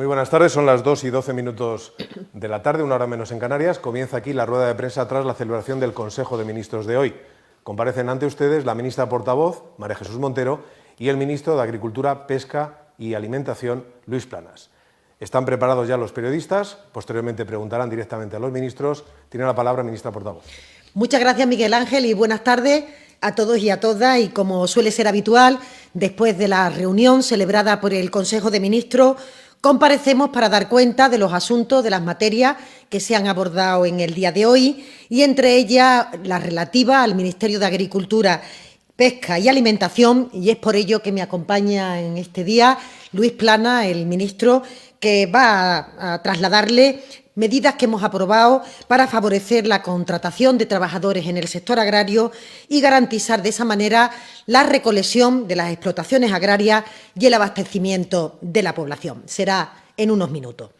Muy buenas tardes, son las 2:12 de la tarde, una hora menos en Canarias. Comienza aquí la rueda de prensa tras la celebración del Consejo de Ministros de hoy. Comparecen ante ustedes la ministra portavoz, María Jesús Montero, y el ministro de Agricultura, Pesca y Alimentación, Luis Planas. Están preparados ya los periodistas, posteriormente preguntarán directamente a los ministros. Tiene la palabra, ministra portavoz. Muchas gracias, Miguel Ángel, y buenas tardes a todos y a todas. Y como suele ser habitual, después de la reunión celebrada por el Consejo de Ministros, comparecemos para dar cuenta de los asuntos, de las materias que se han abordado en el día de hoy, y entre ellas la relativa al Ministerio de Agricultura, Pesca y Alimentación, y es por ello que me acompaña en este día Luis Planas, el ministro, que va a trasladarle medidas que hemos aprobado para favorecer la contratación de trabajadores en el sector agrario y garantizar de esa manera la recolección de las explotaciones agrarias y el abastecimiento de la población. Será en unos minutos.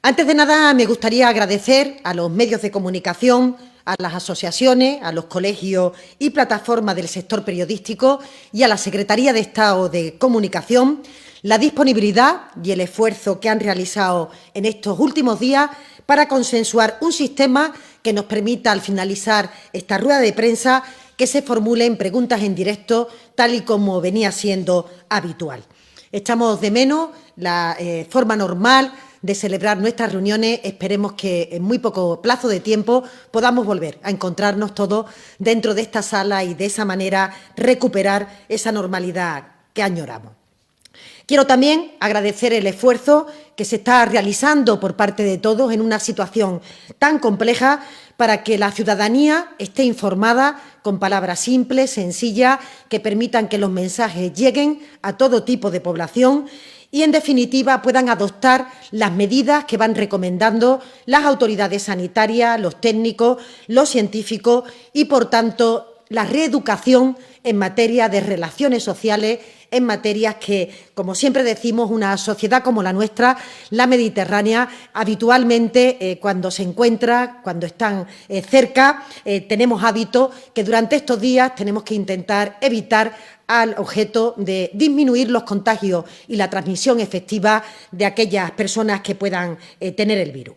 Antes de nada, me gustaría agradecer a los medios de comunicación, a las asociaciones, a los colegios y plataformas del sector periodístico y a la Secretaría de Estado de Comunicación la disponibilidad y el esfuerzo que han realizado en estos últimos días para consensuar un sistema que nos permita, al finalizar esta rueda de prensa, que se formulen preguntas en directo, tal y como venía siendo habitual. Echamos de menos la forma normal de celebrar nuestras reuniones. Esperemos que en muy poco plazo de tiempo podamos volver a encontrarnos todos dentro de esta sala y de esa manera recuperar esa normalidad que añoramos. Quiero también agradecer el esfuerzo que se está realizando por parte de todos en una situación tan compleja para que la ciudadanía esté informada con palabras simples, sencillas, que permitan que los mensajes lleguen a todo tipo de población y, en definitiva, puedan adoptar las medidas que van recomendando las autoridades sanitarias, los técnicos, los científicos y, por tanto, la reeducación en materia de relaciones sociales, en materias que, como siempre decimos, una sociedad como la nuestra, la mediterránea, habitualmente cuando se encuentra, cuando están cerca, tenemos hábito que durante estos días tenemos que intentar evitar al objeto de disminuir los contagios y la transmisión efectiva de aquellas personas que puedan tener el virus.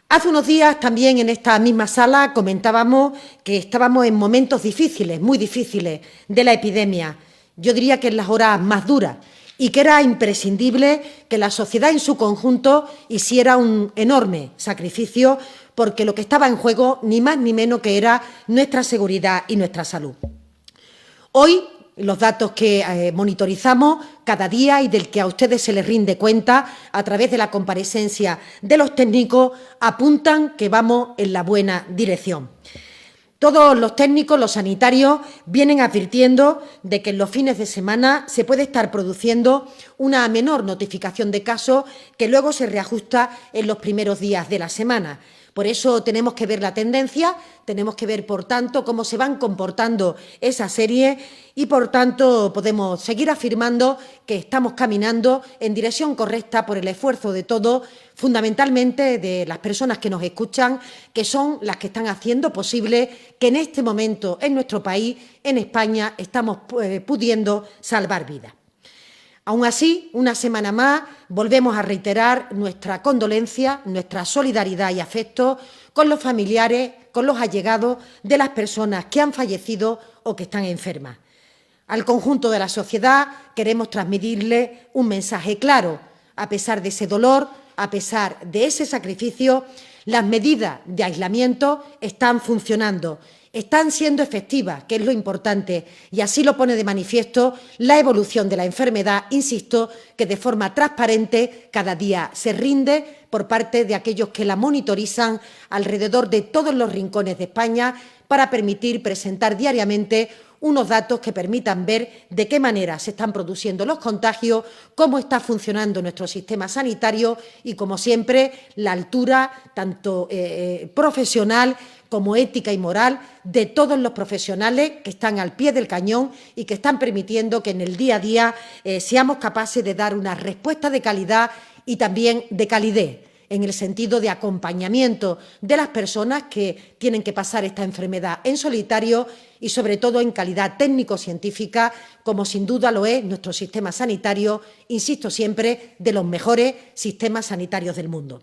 Hace unos días también en esta misma sala comentábamos que estábamos en momentos difíciles, muy difíciles, de la epidemia. Yo diría que en las horas más duras, y que era imprescindible que la sociedad en su conjunto hiciera un enorme sacrificio, porque lo que estaba en juego ni más ni menos que era nuestra seguridad y nuestra salud. Hoy, los datos que monitorizamos cada día y del que a ustedes se les rinde cuenta a través de la comparecencia de los técnicos apuntan que vamos en la buena dirección. Todos los técnicos, los sanitarios, vienen advirtiendo de que en los fines de semana se puede estar produciendo una menor notificación de casos que luego se reajusta en los primeros días de la semana. Por eso tenemos que ver la tendencia, tenemos que ver, por tanto, cómo se van comportando esa serie y, por tanto, podemos seguir afirmando que estamos caminando en dirección correcta por el esfuerzo de todos, fundamentalmente de las personas que nos escuchan, que son las que están haciendo posible que en este momento en nuestro país, en España, estamos pudiendo salvar vidas. Aún así, una semana más, volvemos a reiterar nuestra condolencia, nuestra solidaridad y afecto con los familiares, con los allegados de las personas que han fallecido o que están enfermas. Al conjunto de la sociedad queremos transmitirle un mensaje claro. A pesar de ese dolor, a pesar de ese sacrificio, las medidas de aislamiento están funcionando, están siendo efectivas, que es lo importante, y así lo pone de manifiesto la evolución de la enfermedad, insisto, que de forma transparente cada día se rinde por parte de aquellos que la monitorizan alrededor de todos los rincones de España para permitir presentar diariamente unos datos que permitan ver de qué manera se están produciendo los contagios, cómo está funcionando nuestro sistema sanitario y, como siempre, la altura tanto profesional como ética y moral de todos los profesionales que están al pie del cañón y que están permitiendo que en el día a día seamos capaces de dar una respuesta de calidad y también de calidez. en el sentido de acompañamiento de las personas que tienen que pasar esta enfermedad en solitario y, sobre todo, en calidad técnico-científica, como sin duda lo es nuestro sistema sanitario, insisto siempre, de los mejores sistemas sanitarios del mundo.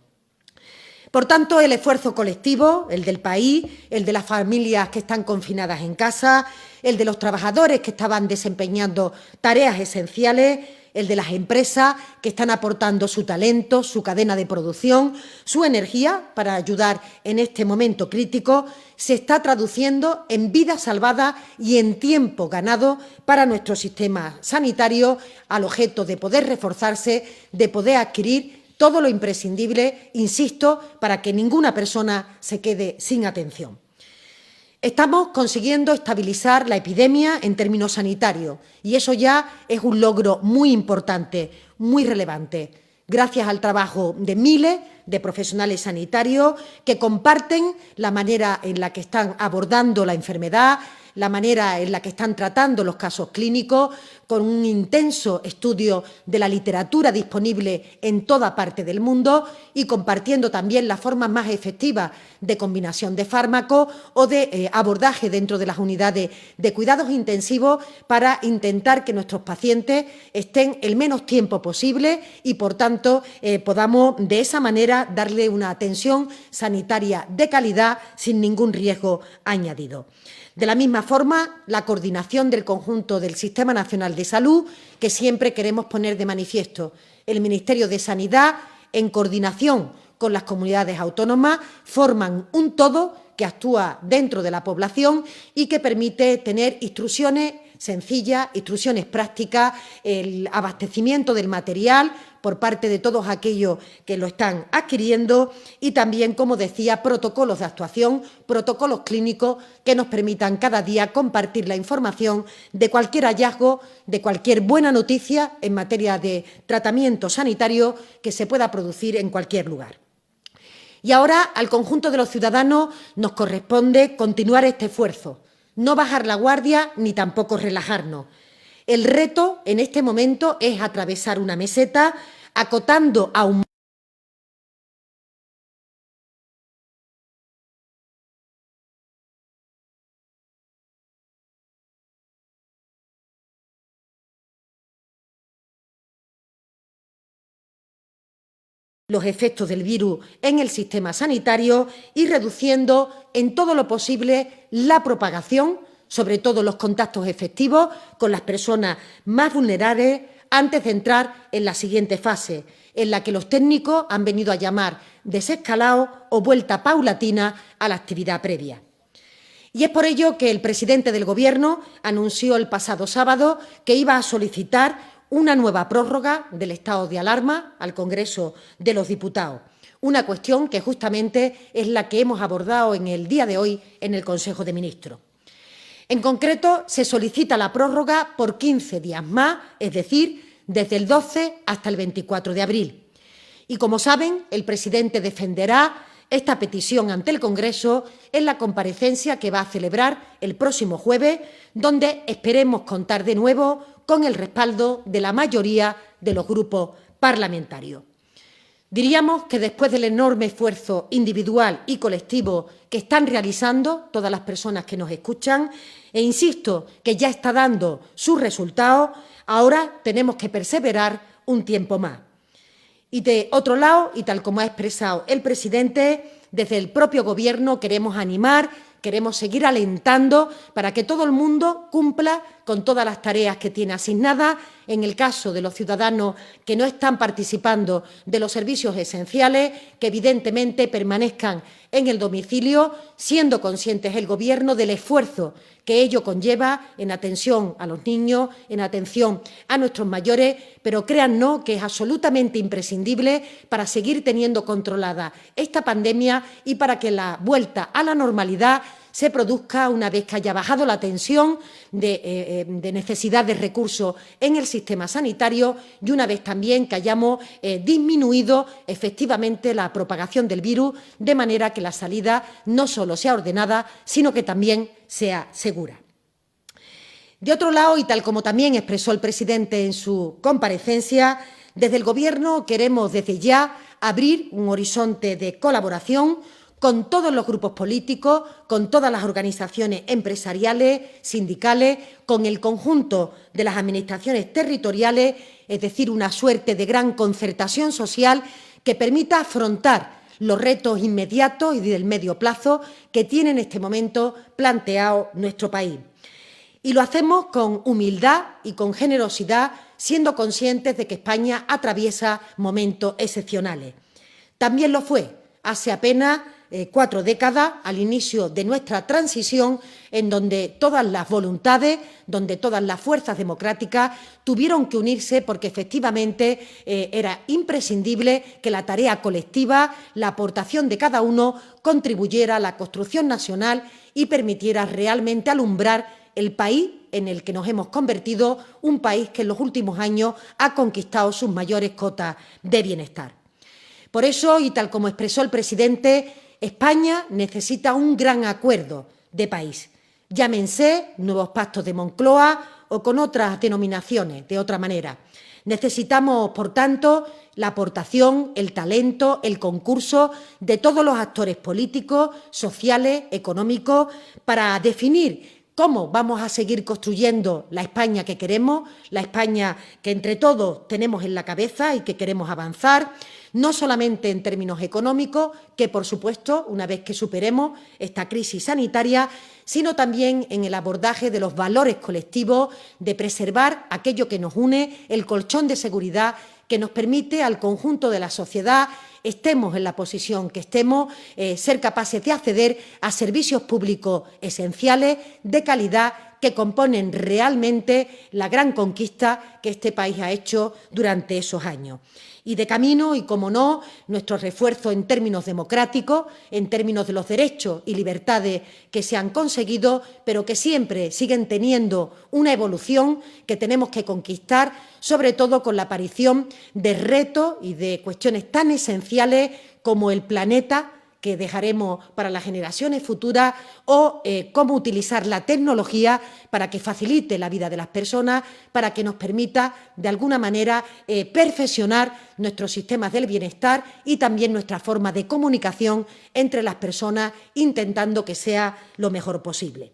Por tanto, el esfuerzo colectivo, el del país, el de las familias que están confinadas en casa, el de los trabajadores que estaban desempeñando tareas esenciales, el de las empresas que están aportando su talento, su cadena de producción, su energía para ayudar en este momento crítico, se está traduciendo en vidas salvadas y en tiempo ganado para nuestro sistema sanitario, al objeto de poder reforzarse, de poder adquirir todo lo imprescindible, insisto, para que ninguna persona se quede sin atención. Estamos consiguiendo estabilizar la epidemia en términos sanitarios y eso ya es un logro muy importante, muy relevante, gracias al trabajo de miles de profesionales sanitarios que comparten la manera en la que están abordando la enfermedad, la manera en la que están tratando los casos clínicos, con un intenso estudio de la literatura disponible en toda parte del mundo y compartiendo también las formas más efectivas de combinación de fármacos o de abordaje dentro de las unidades de cuidados intensivos para intentar que nuestros pacientes estén el menos tiempo posible y, por tanto, podamos de esa manera darle una atención sanitaria de calidad sin ningún riesgo añadido. De la misma forma, la coordinación del conjunto del Sistema Nacional de Salud, que siempre queremos poner de manifiesto. El Ministerio de Sanidad, en coordinación con las comunidades autónomas, forman un todo que actúa dentro de la población y que permite tener instrucciones sencillas, instrucciones prácticas, el abastecimiento del material por parte de todos aquellos que lo están adquiriendo y también, como decía, protocolos de actuación, protocolos clínicos que nos permitan cada día compartir la información de cualquier hallazgo, de cualquier buena noticia en materia de tratamiento sanitario que se pueda producir en cualquier lugar. Y ahora al conjunto de los ciudadanos nos corresponde continuar este esfuerzo, no bajar la guardia ni tampoco relajarnos. El reto en este momento es atravesar una meseta acotando aún los efectos del virus en el sistema sanitario y reduciendo en todo lo posible la propagación, sobre todo los contactos efectivos con las personas más vulnerables, antes de entrar en la siguiente fase, en la que los técnicos han venido a llamar desescalado o vuelta paulatina a la actividad previa. Y es por ello que el presidente del Gobierno anunció el pasado sábado que iba a solicitar una nueva prórroga del estado de alarma al Congreso de los Diputados, una cuestión que justamente es la que hemos abordado en el día de hoy en el Consejo de Ministros. En concreto, se solicita la prórroga por 15 días más, es decir, desde el 12 hasta el 24 de abril. Y, como saben, el presidente defenderá esta petición ante el Congreso en la comparecencia que va a celebrar el próximo jueves, donde esperemos contar de nuevo con el respaldo de la mayoría de los grupos parlamentarios. Diríamos que después del enorme esfuerzo individual y colectivo que están realizando todas las personas que nos escuchan, e insisto que ya está dando sus resultados, ahora tenemos que perseverar un tiempo más. Y de otro lado, y tal como ha expresado el presidente, desde el propio Gobierno queremos animar, queremos seguir alentando para que todo el mundo cumpla con todas las tareas que tiene asignadas. En el caso de los ciudadanos que no están participando de los servicios esenciales, que evidentemente permanezcan en el domicilio, siendo conscientes el Gobierno del esfuerzo que ello conlleva en atención a los niños, en atención a nuestros mayores, pero créannos que es absolutamente imprescindible para seguir teniendo controlada esta pandemia y para que la vuelta a la normalidad se produzca una vez que haya bajado la tensión de necesidad de recursos en el sistema sanitario y una vez también que hayamos disminuido efectivamente la propagación del virus, de manera que la salida no solo sea ordenada, sino que también sea segura. De otro lado, y tal como también expresó el presidente en su comparecencia, desde el Gobierno queremos desde ya abrir un horizonte de colaboración con todos los grupos políticos, con todas las organizaciones empresariales, sindicales, con el conjunto de las administraciones territoriales, es decir, una suerte de gran concertación social que permita afrontar los retos inmediatos y del medio plazo que tiene en este momento planteado nuestro país. Y lo hacemos con humildad y con generosidad, siendo conscientes de que España atraviesa momentos excepcionales. También lo fue hace apenas 4 décadas, al inicio de nuestra transición, en donde todas las voluntades, donde todas las fuerzas democráticas tuvieron que unirse porque efectivamente era imprescindible que la tarea colectiva, la aportación de cada uno, contribuyera a la construcción nacional y permitiera realmente alumbrar el país en el que nos hemos convertido, un país que en los últimos años ha conquistado sus mayores cotas de bienestar. Por eso, y tal como expresó el presidente, España necesita un gran acuerdo de país. Llámense nuevos pactos de Moncloa o con otras denominaciones, de otra manera. Necesitamos, por tanto, la aportación, el talento, el concurso de todos los actores políticos, sociales, económicos, para definir cómo vamos a seguir construyendo la España que queremos, la España que entre todos tenemos en la cabeza y que queremos avanzar, no solamente en términos económicos, que por supuesto, una vez que superemos esta crisis sanitaria, sino también en el abordaje de los valores colectivos, de preservar aquello que nos une, el colchón de seguridad que nos permite al conjunto de la sociedad, estemos en la posición que estemos, ser capaces de acceder a servicios públicos esenciales, de calidad, que componen realmente la gran conquista que este país ha hecho durante esos años. Y de camino, y como no, nuestro refuerzo en términos democráticos, en términos de los derechos y libertades que se han conseguido, pero que siempre siguen teniendo una evolución que tenemos que conquistar, sobre todo con la aparición de retos y de cuestiones tan esenciales como el planeta que dejaremos para las generaciones futuras o cómo utilizar la tecnología para que facilite la vida de las personas, para que nos permita, de alguna manera, perfeccionar nuestros sistemas del bienestar y también nuestra forma de comunicación entre las personas, intentando que sea lo mejor posible.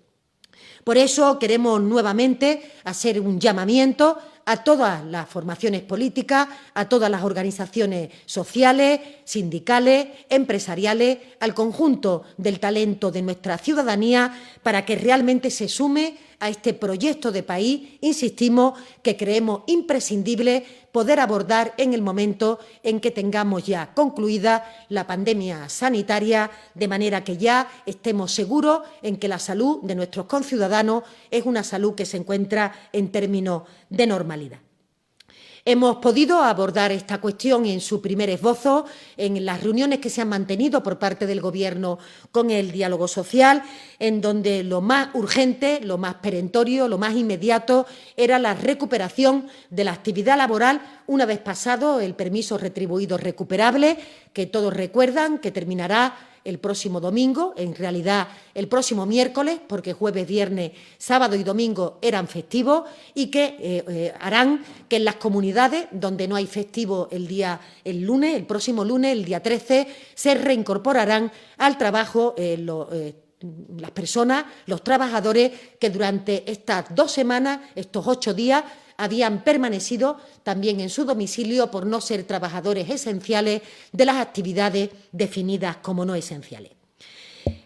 Por eso queremos nuevamente hacer un llamamiento a todas las formaciones políticas, a todas las organizaciones sociales, sindicales, empresariales, al conjunto del talento de nuestra ciudadanía para que realmente se sume a este proyecto de país, insistimos, que creemos imprescindible poder abordar en el momento en que tengamos ya concluida la pandemia sanitaria, de manera que ya estemos seguros en que la salud de nuestros conciudadanos es una salud que se encuentra en términos de normalidad. Hemos podido abordar esta cuestión en su primer esbozo, en las reuniones que se han mantenido por parte del Gobierno con el diálogo social, en donde lo más urgente, lo más perentorio, lo más inmediato era la recuperación de la actividad laboral una vez pasado el permiso retribuido recuperable, que todos recuerdan que terminará el próximo domingo, en realidad el próximo miércoles, porque jueves, viernes, sábado y domingo eran festivos y que harán que en las comunidades donde no hay festivo el próximo lunes, el día 13, se reincorporarán al trabajo las personas, los trabajadores que durante estas 2 semanas, estos 8 días, habían permanecido también en su domicilio por no ser trabajadores esenciales de las actividades definidas como no esenciales.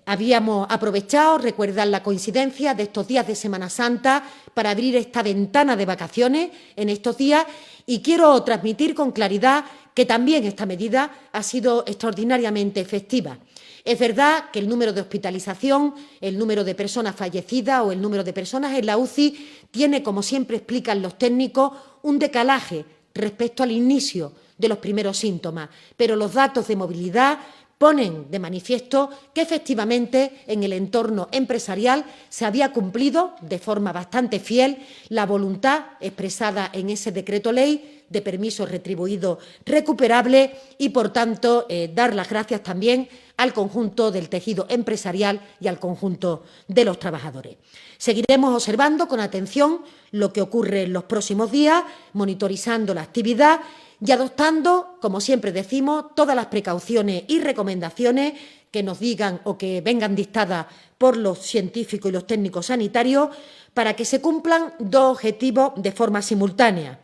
Habíamos aprovechado, recuerdan la coincidencia de estos días de Semana Santa, para abrir esta ventana de vacaciones en estos días y quiero transmitir con claridad que también esta medida ha sido extraordinariamente efectiva. Es verdad que el número de hospitalización, el número de personas fallecidas o el número de personas en la UCI tiene, como siempre explican los técnicos, un decalaje respecto al inicio de los primeros síntomas, pero los datos de movilidad ponen de manifiesto que efectivamente en el entorno empresarial se había cumplido de forma bastante fiel la voluntad expresada en ese decreto ley de permiso retribuido recuperable y, por tanto, dar las gracias también al conjunto del tejido empresarial y al conjunto de los trabajadores. Seguiremos observando con atención lo que ocurre en los próximos días, monitorizando la actividad y adoptando, como siempre decimos, todas las precauciones y recomendaciones que nos digan o que vengan dictadas por los científicos y los técnicos sanitarios para que se cumplan dos objetivos de forma simultánea: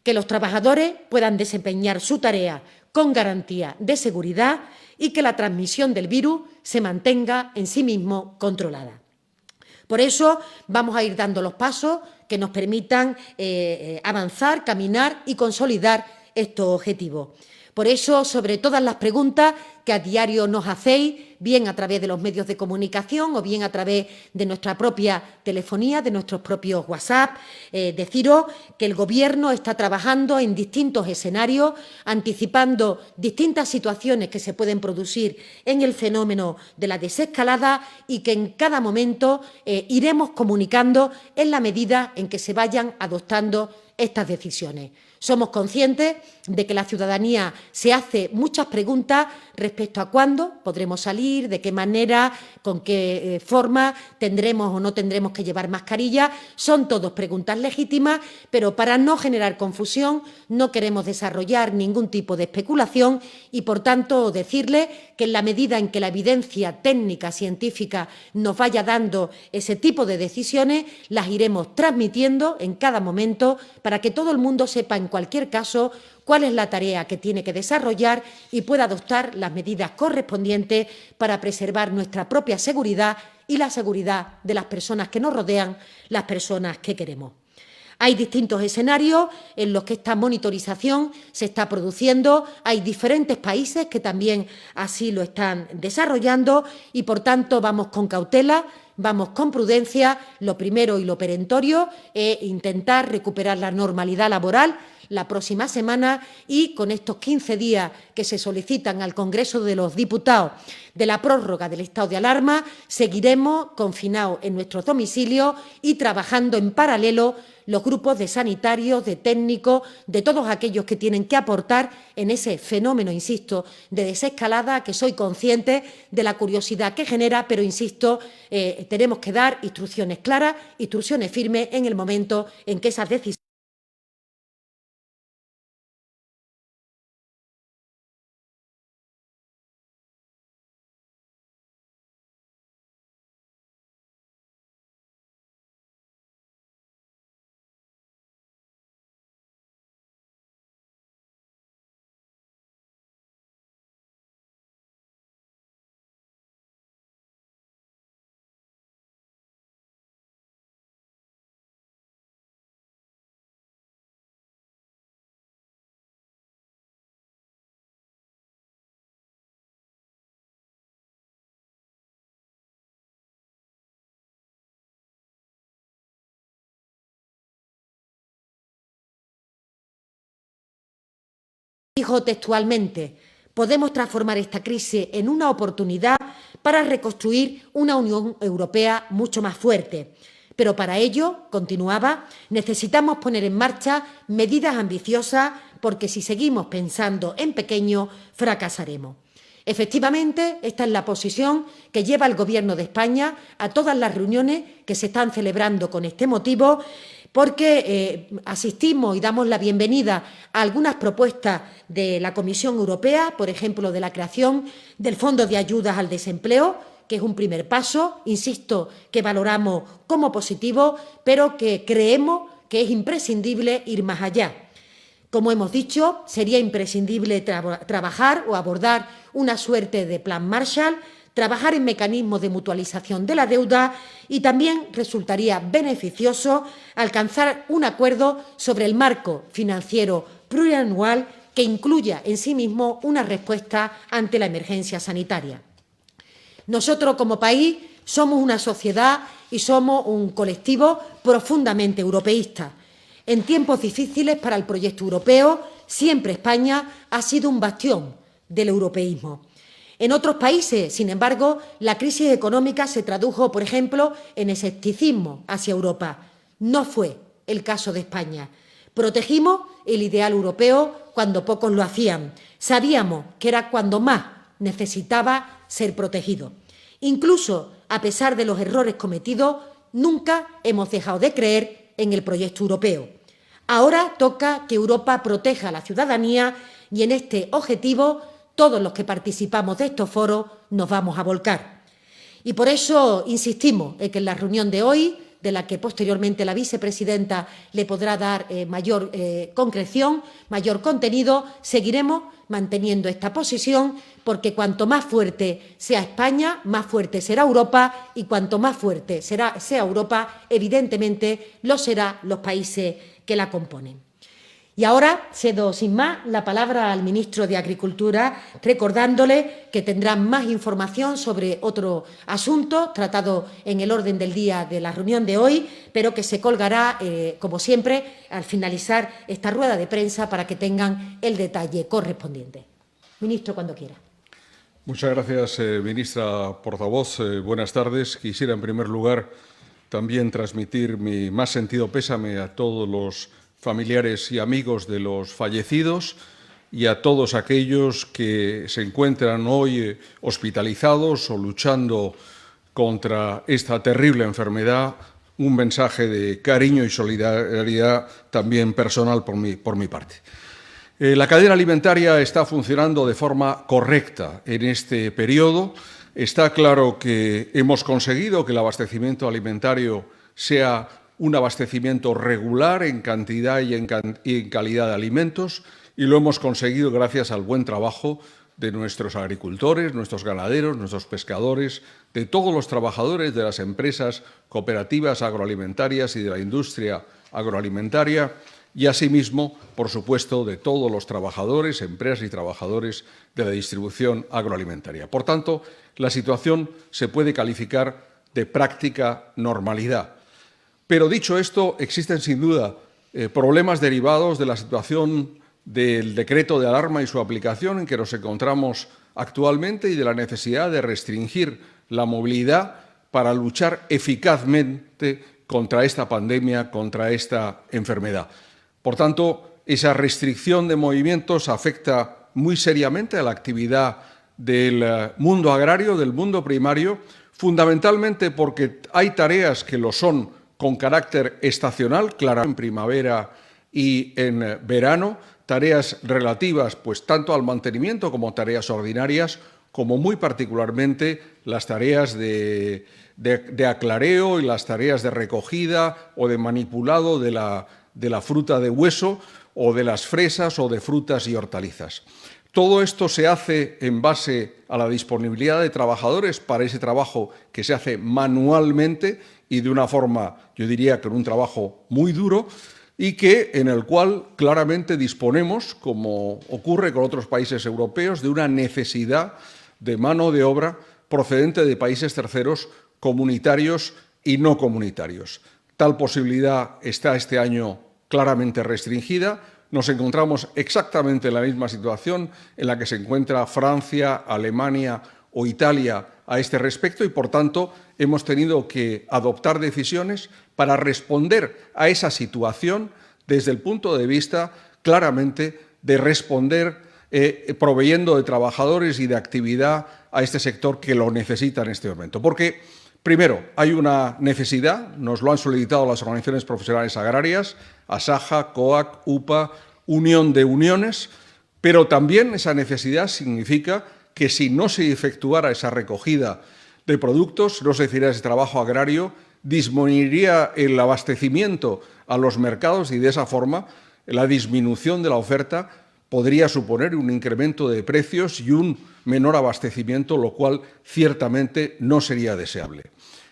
que los trabajadores puedan desempeñar su tarea con garantía de seguridad y que la transmisión del virus se mantenga en sí mismo controlada. Por eso vamos a ir dando los pasos que nos permitan avanzar, caminar y consolidar estos objetivos. Por eso, sobre todas las preguntas que a diario nos hacéis, bien a través de los medios de comunicación o bien a través de nuestra propia telefonía, de nuestros propios WhatsApp, deciros que el Gobierno está trabajando en distintos escenarios, anticipando distintas situaciones que se pueden producir en el fenómeno de la desescalada y que en cada momento iremos comunicando en la medida en que se vayan adoptando estas decisiones. Somos conscientes de que la ciudadanía se hace muchas preguntas respecto a cuándo podremos salir, de qué manera, con qué forma tendremos o no tendremos que llevar mascarilla. Son todas preguntas legítimas, pero para no generar confusión no queremos desarrollar ningún tipo de especulación y, por tanto, decirle que en la medida en que la evidencia técnica, científica, nos vaya dando ese tipo de decisiones, las iremos transmitiendo en cada momento para que todo el mundo sepa, en cualquier caso, cuál es la tarea que tiene que desarrollar y pueda adoptar las medidas correspondientes para preservar nuestra propia seguridad y la seguridad de las personas que nos rodean, las personas que queremos. Hay distintos escenarios en los que esta monitorización se está produciendo. Hay diferentes países que también así lo están desarrollando y, por tanto, vamos con cautela, vamos con prudencia. Lo primero y lo perentorio es intentar recuperar la normalidad laboral la próxima semana y con estos 15 días que se solicitan al Congreso de los Diputados de la prórroga del estado de alarma, seguiremos confinados en nuestros domicilios y trabajando en paralelo los grupos de sanitarios, de técnicos, de todos aquellos que tienen que aportar en ese fenómeno, insisto, de desescalada, que soy consciente de la curiosidad que genera, pero, insisto, tenemos que dar instrucciones claras, instrucciones firmes en el momento en que esas decisiones dijo textualmente: podemos transformar esta crisis en una oportunidad para reconstruir una Unión Europea mucho más fuerte. Pero para ello, continuaba, necesitamos poner en marcha medidas ambiciosas porque si seguimos pensando en pequeño, fracasaremos. Efectivamente, esta es la posición que lleva el Gobierno de España a todas las reuniones que se están celebrando con este motivo, porque asistimos y damos la bienvenida a algunas propuestas de la Comisión Europea, por ejemplo, de la creación del Fondo de Ayudas al Desempleo, que es un primer paso, insisto, que valoramos como positivo, pero que creemos que es imprescindible ir más allá. Como hemos dicho, sería imprescindible trabajar o abordar una suerte de plan Marshall, trabajar en mecanismos de mutualización de la deuda y también resultaría beneficioso alcanzar un acuerdo sobre el marco financiero plurianual que incluya en sí mismo una respuesta ante la emergencia sanitaria. Nosotros, como país, somos una sociedad y somos un colectivo profundamente europeísta. En tiempos difíciles para el proyecto europeo, siempre España ha sido un bastión del europeísmo. En otros países, sin embargo, la crisis económica se tradujo, por ejemplo, en escepticismo hacia Europa. No fue el caso de España. Protegimos el ideal europeo cuando pocos lo hacían. Sabíamos que era cuando más necesitaba ser protegido. Incluso, a pesar de los errores cometidos, nunca hemos dejado de creer en el proyecto europeo. Ahora toca que Europa proteja a la ciudadanía y en este objetivo todos los que participamos de estos foros nos vamos a volcar. Y por eso insistimos en que en la reunión de hoy, de la que posteriormente la vicepresidenta le podrá dar mayor concreción, mayor contenido, seguiremos manteniendo esta posición, porque cuanto más fuerte sea España, más fuerte será Europa, y cuanto más fuerte sea Europa, evidentemente lo serán los países que la componen. Y ahora cedo sin más la palabra al ministro de Agricultura, recordándole que tendrá más información sobre otro asunto tratado en el orden del día de la reunión de hoy, pero que se colgará, como siempre, al finalizar esta rueda de prensa para que tengan el detalle correspondiente. Ministro, cuando quiera. Muchas gracias, ministra portavoz. Buenas tardes. Quisiera, en primer lugar, también transmitir mi más sentido pésame a todos los familiares y amigos de los fallecidos y a todos aquellos que se encuentran hoy hospitalizados o luchando contra esta terrible enfermedad, un mensaje de cariño y solidaridad también personal por mi parte. La cadena alimentaria está funcionando de forma correcta en este periodo. Está claro que hemos conseguido que el abastecimiento alimentario sea un abastecimiento regular en cantidad y en calidad de alimentos, y lo hemos conseguido gracias al buen trabajo de nuestros agricultores, nuestros ganaderos, nuestros pescadores, de todos los trabajadores de las empresas cooperativas agroalimentarias y de la industria agroalimentaria, y asimismo, por supuesto, de todos los trabajadores, empresas y trabajadores de la distribución agroalimentaria. Por tanto, la situación se puede calificar de práctica normalidad. Pero dicho esto, existen sin duda problemas derivados de la situación del decreto de alarma y su aplicación en que nos encontramos actualmente y de la necesidad de restringir la movilidad para luchar eficazmente contra esta pandemia, contra esta enfermedad. Por tanto, esa restricción de movimientos afecta muy seriamente a la actividad del mundo agrario, del mundo primario, fundamentalmente porque hay tareas que lo son con carácter estacional, claro, en primavera y en verano, tareas relativas pues tanto al mantenimiento como tareas ordinarias, como muy particularmente las tareas de aclareo y las tareas de recogida o de manipulado de la fruta de hueso o de las fresas o de frutas y hortalizas. Todo esto se hace en base a la disponibilidad de trabajadores para ese trabajo que se hace manualmente y de una forma, yo diría, con un trabajo muy duro y en el cual claramente disponemos, como ocurre con otros países europeos, de una necesidad de mano de obra procedente de países terceros comunitarios y no comunitarios. Tal posibilidad está este año claramente restringida. Nos encontramos exactamente en la misma situación en la que se encuentra Francia, Alemania o Italia a este respecto y, por tanto, hemos tenido que adoptar decisiones para responder a esa situación desde el punto de vista claramente de responder proveyendo de trabajadores y de actividad a este sector que lo necesita en este momento. Porque, primero, hay una necesidad, nos lo han solicitado las organizaciones profesionales agrarias, ASAJA, COAC, UPA, Unión de Uniones, pero también esa necesidad significa que si no se efectuara esa recogida de productos, no se hiciera ese trabajo agrario, disminuiría el abastecimiento a los mercados y de esa forma la disminución de la oferta podría suponer un incremento de precios y un menor abastecimiento, lo cual ciertamente no sería deseable.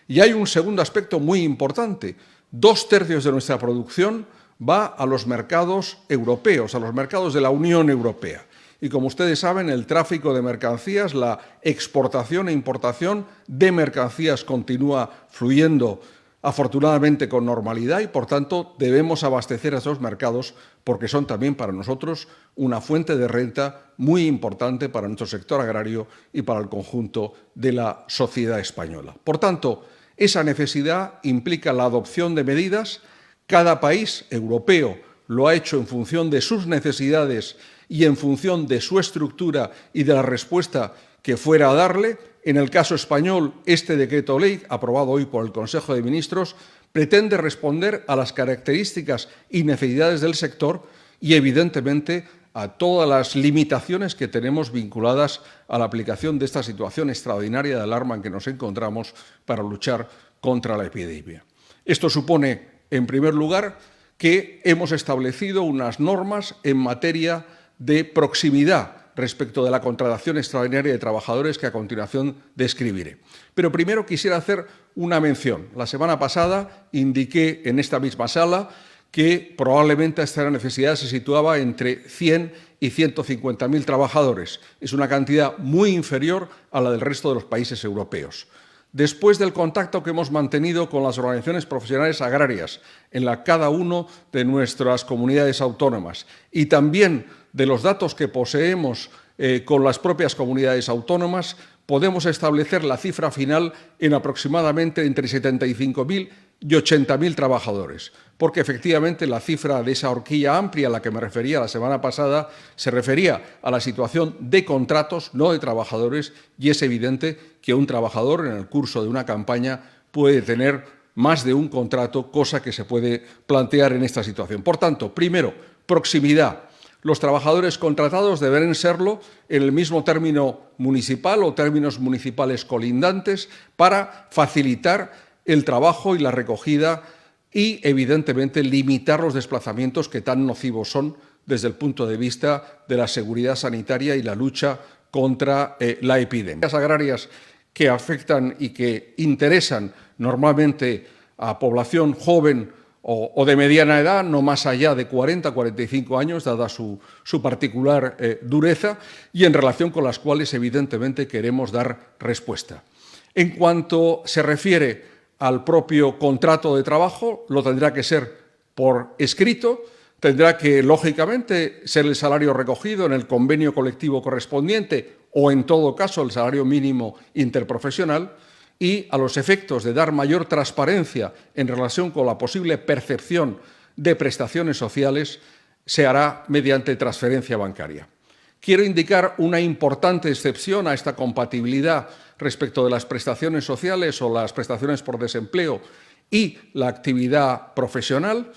Y hay un segundo aspecto muy importante. 2/3 de nuestra producción va a los mercados europeos, a los mercados de la Unión Europea. Y como ustedes saben, el tráfico de mercancías, la exportación e importación de mercancías continúa fluyendo afortunadamente con normalidad y, por tanto, debemos abastecer a esos mercados porque son también para nosotros una fuente de renta muy importante para nuestro sector agrario y para el conjunto de la sociedad española. Por tanto, esa necesidad implica la adopción de medidas. Cada país europeo lo ha hecho en función de sus necesidades y en función de su estructura y de la respuesta que fuera a darle. En el caso español, este decreto ley, aprobado hoy por el Consejo de Ministros, pretende responder a las características y necesidades del sector y, evidentemente, a todas las limitaciones que tenemos vinculadas a la aplicación de esta situación extraordinaria de alarma en que nos encontramos para luchar contra la epidemia. Esto supone, en primer lugar, que hemos establecido unas normas en materia de proximidad respecto de la contratación extraordinaria de trabajadores que a continuación describiré. Pero primero quisiera hacer una mención. La semana pasada indiqué en esta misma sala que probablemente esta necesidad se situaba entre 100 y 150.000 trabajadores. Es una cantidad muy inferior a la del resto de los países europeos. Después del contacto que hemos mantenido con las organizaciones profesionales agrarias en cada una de nuestras comunidades autónomas y también de los datos que poseemos con las propias comunidades autónomas, podemos establecer la cifra final en aproximadamente entre 75.000 y 80.000 trabajadores, porque efectivamente la cifra de esa horquilla amplia a la que me refería la semana pasada se refería a la situación de contratos, no de trabajadores, y es evidente que un trabajador en el curso de una campaña puede tener más de un contrato, cosa que se puede plantear en esta situación. Por tanto, primero, proximidad. Los trabajadores contratados deberán serlo en el mismo término municipal o términos municipales colindantes para facilitar el trabajo y la recogida y, evidentemente, limitar los desplazamientos que tan nocivos son desde el punto de vista de la seguridad sanitaria y la lucha contra la epidemia. Las agrarias que afectan y que interesan normalmente a población joven o de mediana edad, no más allá de 40 a 45 años, dada su particular dureza, y en relación con las cuales, evidentemente, queremos dar respuesta. En cuanto se refiere al propio contrato de trabajo, lo tendrá que ser por escrito, tendrá que, lógicamente, ser el salario recogido en el convenio colectivo correspondiente o, en todo caso, el salario mínimo interprofesional, y a los efectos de dar mayor transparencia en relación con la posible percepción de prestaciones sociales, se hará mediante transferencia bancaria. Quiero indicar una importante excepción a esta compatibilidad respecto de las prestaciones sociales o las prestaciones por desempleo y la actividad profesional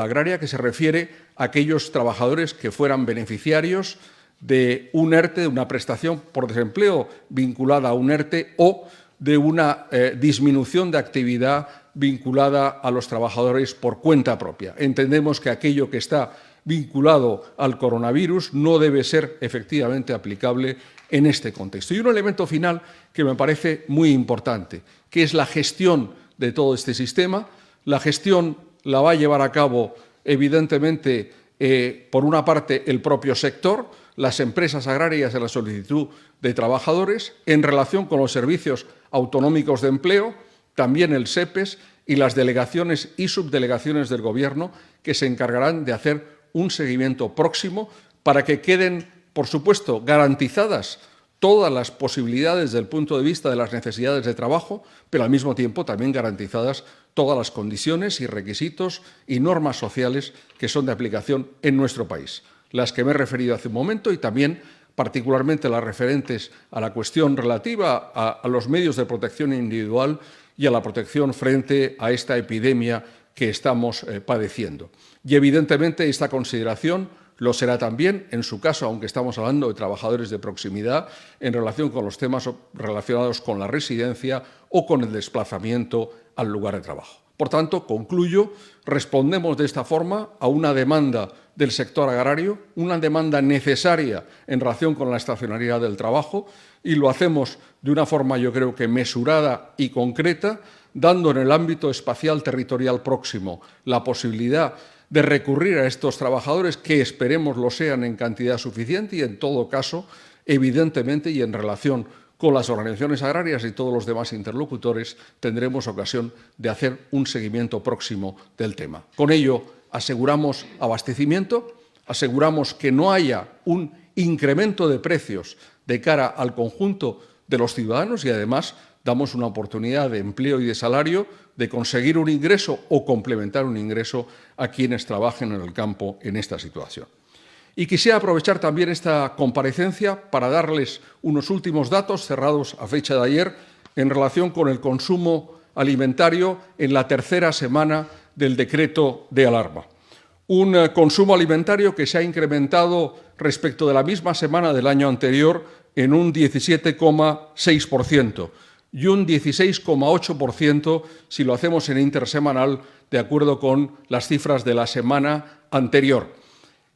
agraria, que se refiere a aquellos trabajadores que fueran beneficiarios de un ERTE, de una prestación por desempleo vinculada a un ERTE o de una disminución de actividad vinculada a los trabajadores por cuenta propia. Entendemos que aquello que está vinculado al coronavirus no debe ser efectivamente aplicable en este contexto. Y un elemento final que me parece muy importante, que es la gestión de todo este sistema. La gestión la va a llevar a cabo, evidentemente, por una parte, el propio sector, las empresas agrarias en la solicitud de trabajadores, en relación con los servicios autonómicos de empleo, también el SEPES y las delegaciones y subdelegaciones del Gobierno, que se encargarán de hacer un seguimiento próximo para que queden, por supuesto, garantizadas todas las posibilidades desde el punto de vista de las necesidades de trabajo, pero al mismo tiempo también garantizadas todas las condiciones y requisitos y normas sociales que son de aplicación en nuestro país, las que me he referido hace un momento y también particularmente las referentes a la cuestión relativa a los medios de protección individual y a la protección frente a esta epidemia que estamos padeciendo. Y evidentemente esta consideración lo será también, en su caso, aunque estamos hablando de trabajadores de proximidad, en relación con los temas relacionados con la residencia o con el desplazamiento al lugar de trabajo. Por tanto, concluyo, respondemos de esta forma a una demanda del sector agrario, una demanda necesaria en relación con la estacionalidad del trabajo, y lo hacemos de una forma, yo creo que mesurada y concreta, dando en el ámbito espacial territorial próximo la posibilidad de recurrir a estos trabajadores, que esperemos lo sean en cantidad suficiente y, en todo caso, evidentemente, y en relación con las organizaciones agrarias y todos los demás interlocutores, tendremos ocasión de hacer un seguimiento próximo del tema. Con ello, aseguramos abastecimiento, aseguramos que no haya un incremento de precios de cara al conjunto de los ciudadanos y, además, damos una oportunidad de empleo y de salario, de conseguir un ingreso o complementar un ingreso a quienes trabajen en el campo en esta situación. Y quisiera aprovechar también esta comparecencia para darles unos últimos datos cerrados a fecha de ayer en relación con el consumo alimentario en la tercera semana del decreto de alarma. Un consumo alimentario que se ha incrementado respecto de la misma semana del año anterior en un 17,6% y un 16,8% si lo hacemos en intersemanal, de acuerdo con las cifras de la semana anterior.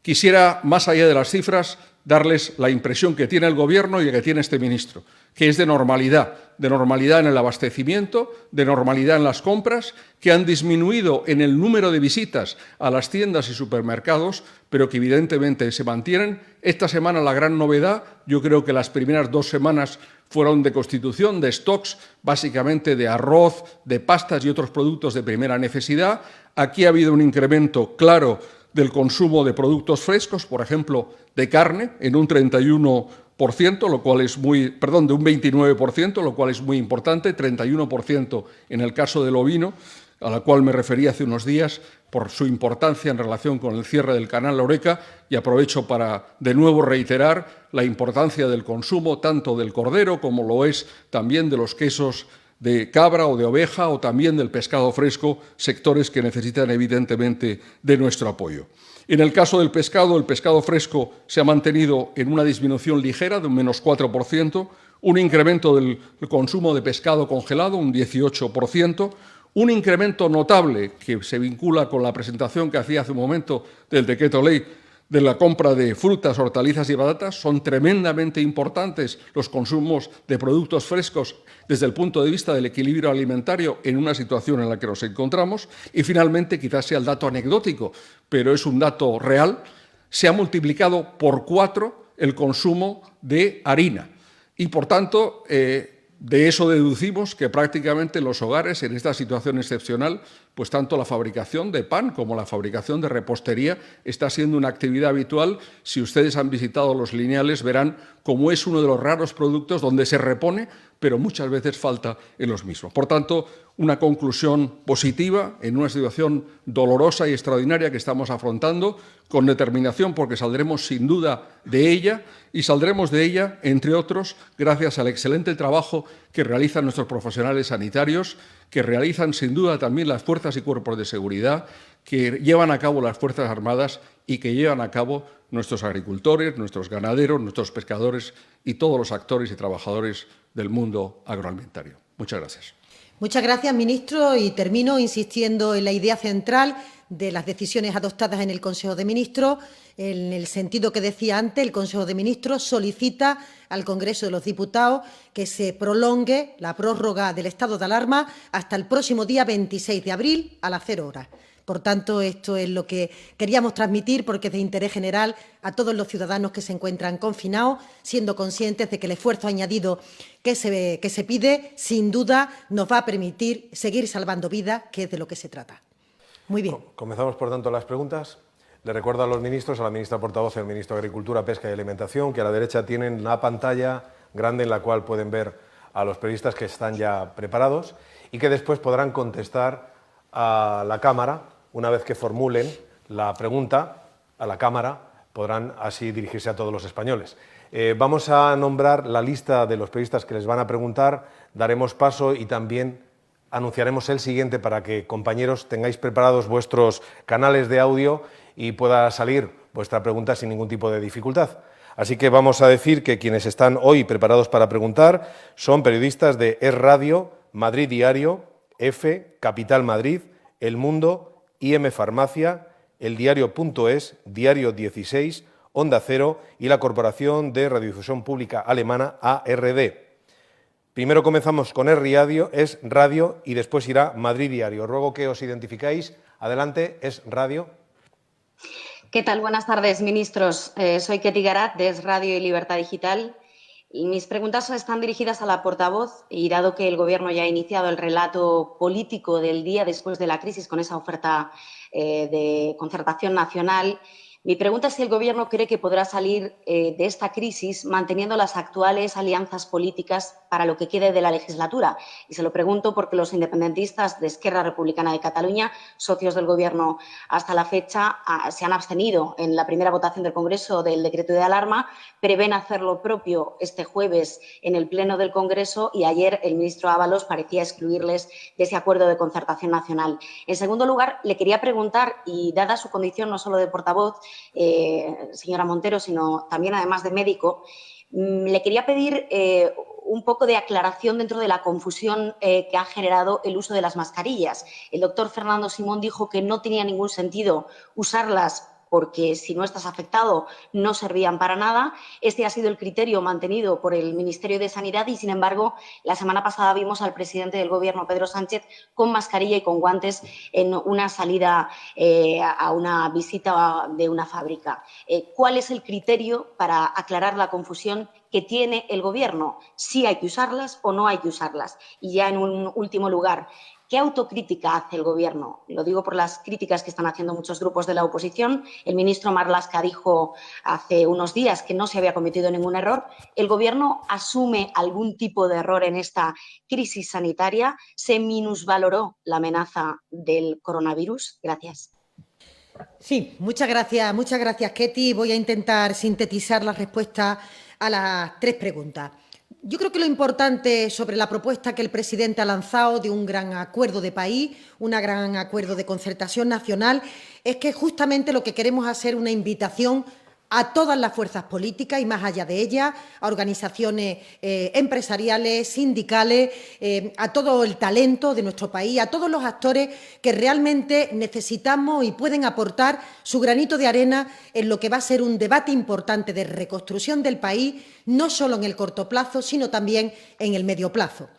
Quisiera, más allá de las cifras, darles la impresión que tiene el Gobierno y que tiene este ministro, que es de normalidad en el abastecimiento, de normalidad en las compras, que han disminuido en el número de visitas a las tiendas y supermercados, pero que evidentemente se mantienen. Esta semana la gran novedad, yo creo que las primeras 2 semanas fueron de constitución de stocks, básicamente de arroz, de pastas y otros productos de primera necesidad. Aquí ha habido un incremento claro del consumo de productos frescos, por ejemplo, de carne, en un 31%, lo cual es muy, perdón, de un 29%, lo cual es muy importante, 31% en el caso del ovino, a la cual me referí hace unos días por su importancia en relación con el cierre del canal Oreca, y aprovecho para de nuevo reiterar la importancia del consumo tanto del cordero como lo es también de los quesos de cabra o de oveja o también del pescado fresco, sectores que necesitan evidentemente de nuestro apoyo. En el caso del pescado, el pescado fresco se ha mantenido en una disminución ligera de un menos 4%, un incremento del consumo de pescado congelado, un 18%, un incremento notable que se vincula con la presentación que hacía hace un momento del decreto ley de la compra de frutas, hortalizas y batatas. Son tremendamente importantes los consumos de productos frescos desde el punto de vista del equilibrio alimentario en una situación en la que nos encontramos. Y finalmente, quizás sea el dato anecdótico, pero es un dato real, se ha multiplicado por 4 el consumo de harina. Y, por tanto, de eso deducimos que prácticamente los hogares, en esta situación excepcional, pues tanto la fabricación de pan como la fabricación de repostería está siendo una actividad habitual. Si ustedes han visitado los lineales, verán cómo es uno de los raros productos donde se repone, pero muchas veces falta en los mismos. Por tanto, una conclusión positiva en una situación dolorosa y extraordinaria que estamos afrontando, con determinación, porque saldremos sin duda de ella, y saldremos de ella, entre otros, gracias al excelente trabajo que realizan nuestros profesionales sanitarios, que realizan sin duda también las fuerzas y cuerpos de seguridad, que llevan a cabo las Fuerzas Armadas y que llevan a cabo nuestros agricultores, nuestros ganaderos, nuestros pescadores y todos los actores y trabajadores del mundo agroalimentario. Muchas gracias. Muchas gracias, ministro, y termino insistiendo en la idea central de las decisiones adoptadas en el Consejo de Ministros. En el sentido que decía antes, el Consejo de Ministros solicita al Congreso de los Diputados que se prolongue la prórroga del estado de alarma hasta el próximo día 26 de abril a las 0 horas. Por tanto, esto es lo que queríamos transmitir, porque es de interés general a todos los ciudadanos que se encuentran confinados, siendo conscientes de que el esfuerzo añadido que se pide, sin duda, nos va a permitir seguir salvando vidas, que es de lo que se trata. Muy bien. Comenzamos, por tanto, las preguntas. Le recuerdo a los ministros, a la ministra portavoz y al ministro de Agricultura, Pesca y Alimentación, que a la derecha tienen una pantalla grande en la cual pueden ver a los periodistas que están ya preparados y que después podrán contestar a la Cámara. Una vez que formulen la pregunta a la Cámara, podrán así dirigirse a todos los españoles. Vamos a nombrar la lista de los periodistas que les van a preguntar, daremos paso y también anunciaremos el siguiente para que, compañeros, tengáis preparados vuestros canales de audio y pueda salir vuestra pregunta sin ningún tipo de dificultad. Así que vamos a decir que quienes están hoy preparados para preguntar son periodistas de Es Radio, Madrid Diario, EFE, Capital Madrid, El Mundo, IM Farmacia, El Diario.es, Diario 16, Onda Cero y la Corporación de Radiodifusión Pública Alemana, ARD. Primero comenzamos con Es Radio y después irá Madrid Diario. Ruego que os identificáis. Adelante, Es Radio. ¿Qué tal? Buenas tardes, ministros. Soy Ketty Garat, de Es Radio y Libertad Digital. Y mis preguntas están dirigidas a la portavoz y, dado que el Gobierno ya ha iniciado el relato político del día después de la crisis con esa oferta de concertación nacional, Mi pregunta es si el Gobierno cree que podrá salir de esta crisis manteniendo las actuales alianzas políticas para lo que quede de la legislatura. Y se lo pregunto porque los independentistas de Esquerra Republicana de Cataluña, socios del Gobierno hasta la fecha, se han abstenido en la primera votación del Congreso del decreto de alarma, prevén hacer lo propio este jueves en el Pleno del Congreso y ayer el ministro Ábalos parecía excluirles de ese acuerdo de concertación nacional. En segundo lugar, le quería preguntar, y dada su condición no solo de portavoz, señora Montero, sino también además de médico, le quería pedir un poco de aclaración dentro de la confusión que ha generado el uso de las mascarillas. El doctor Fernando Simón dijo que no tenía ningún sentido usarlas porque si no estás afectado no servían para nada. Este ha sido el criterio mantenido por el Ministerio de Sanidad y, sin embargo, la semana pasada vimos al presidente del Gobierno, Pedro Sánchez, con mascarilla y con guantes en una salida a una visita de una fábrica. ¿Cuál es el criterio para aclarar la confusión que tiene el Gobierno? ¿Sí hay que usarlas o no hay que usarlas? Y ya en un último lugar, ¿qué autocrítica hace el Gobierno? Lo digo por las críticas que están haciendo muchos grupos de la oposición. El ministro Marlaska dijo hace unos días que no se había cometido ningún error. ¿El Gobierno asume algún tipo de error en esta crisis sanitaria? ¿Se minusvaloró la amenaza del coronavirus? Gracias. Sí, muchas gracias, Ketty. Voy a intentar sintetizar la respuesta a las tres preguntas. Yo creo que lo importante sobre la propuesta que el presidente ha lanzado de un gran acuerdo de país, un gran acuerdo de concertación nacional, es que justamente lo que queremos hacer es una invitación a todas las fuerzas políticas y más allá de ellas, a organizaciones empresariales, sindicales, a todo el talento de nuestro país, a todos los actores que realmente necesitamos y pueden aportar su granito de arena en lo que va a ser un debate importante de reconstrucción del país, no solo en el corto plazo, sino también en el medio plazo.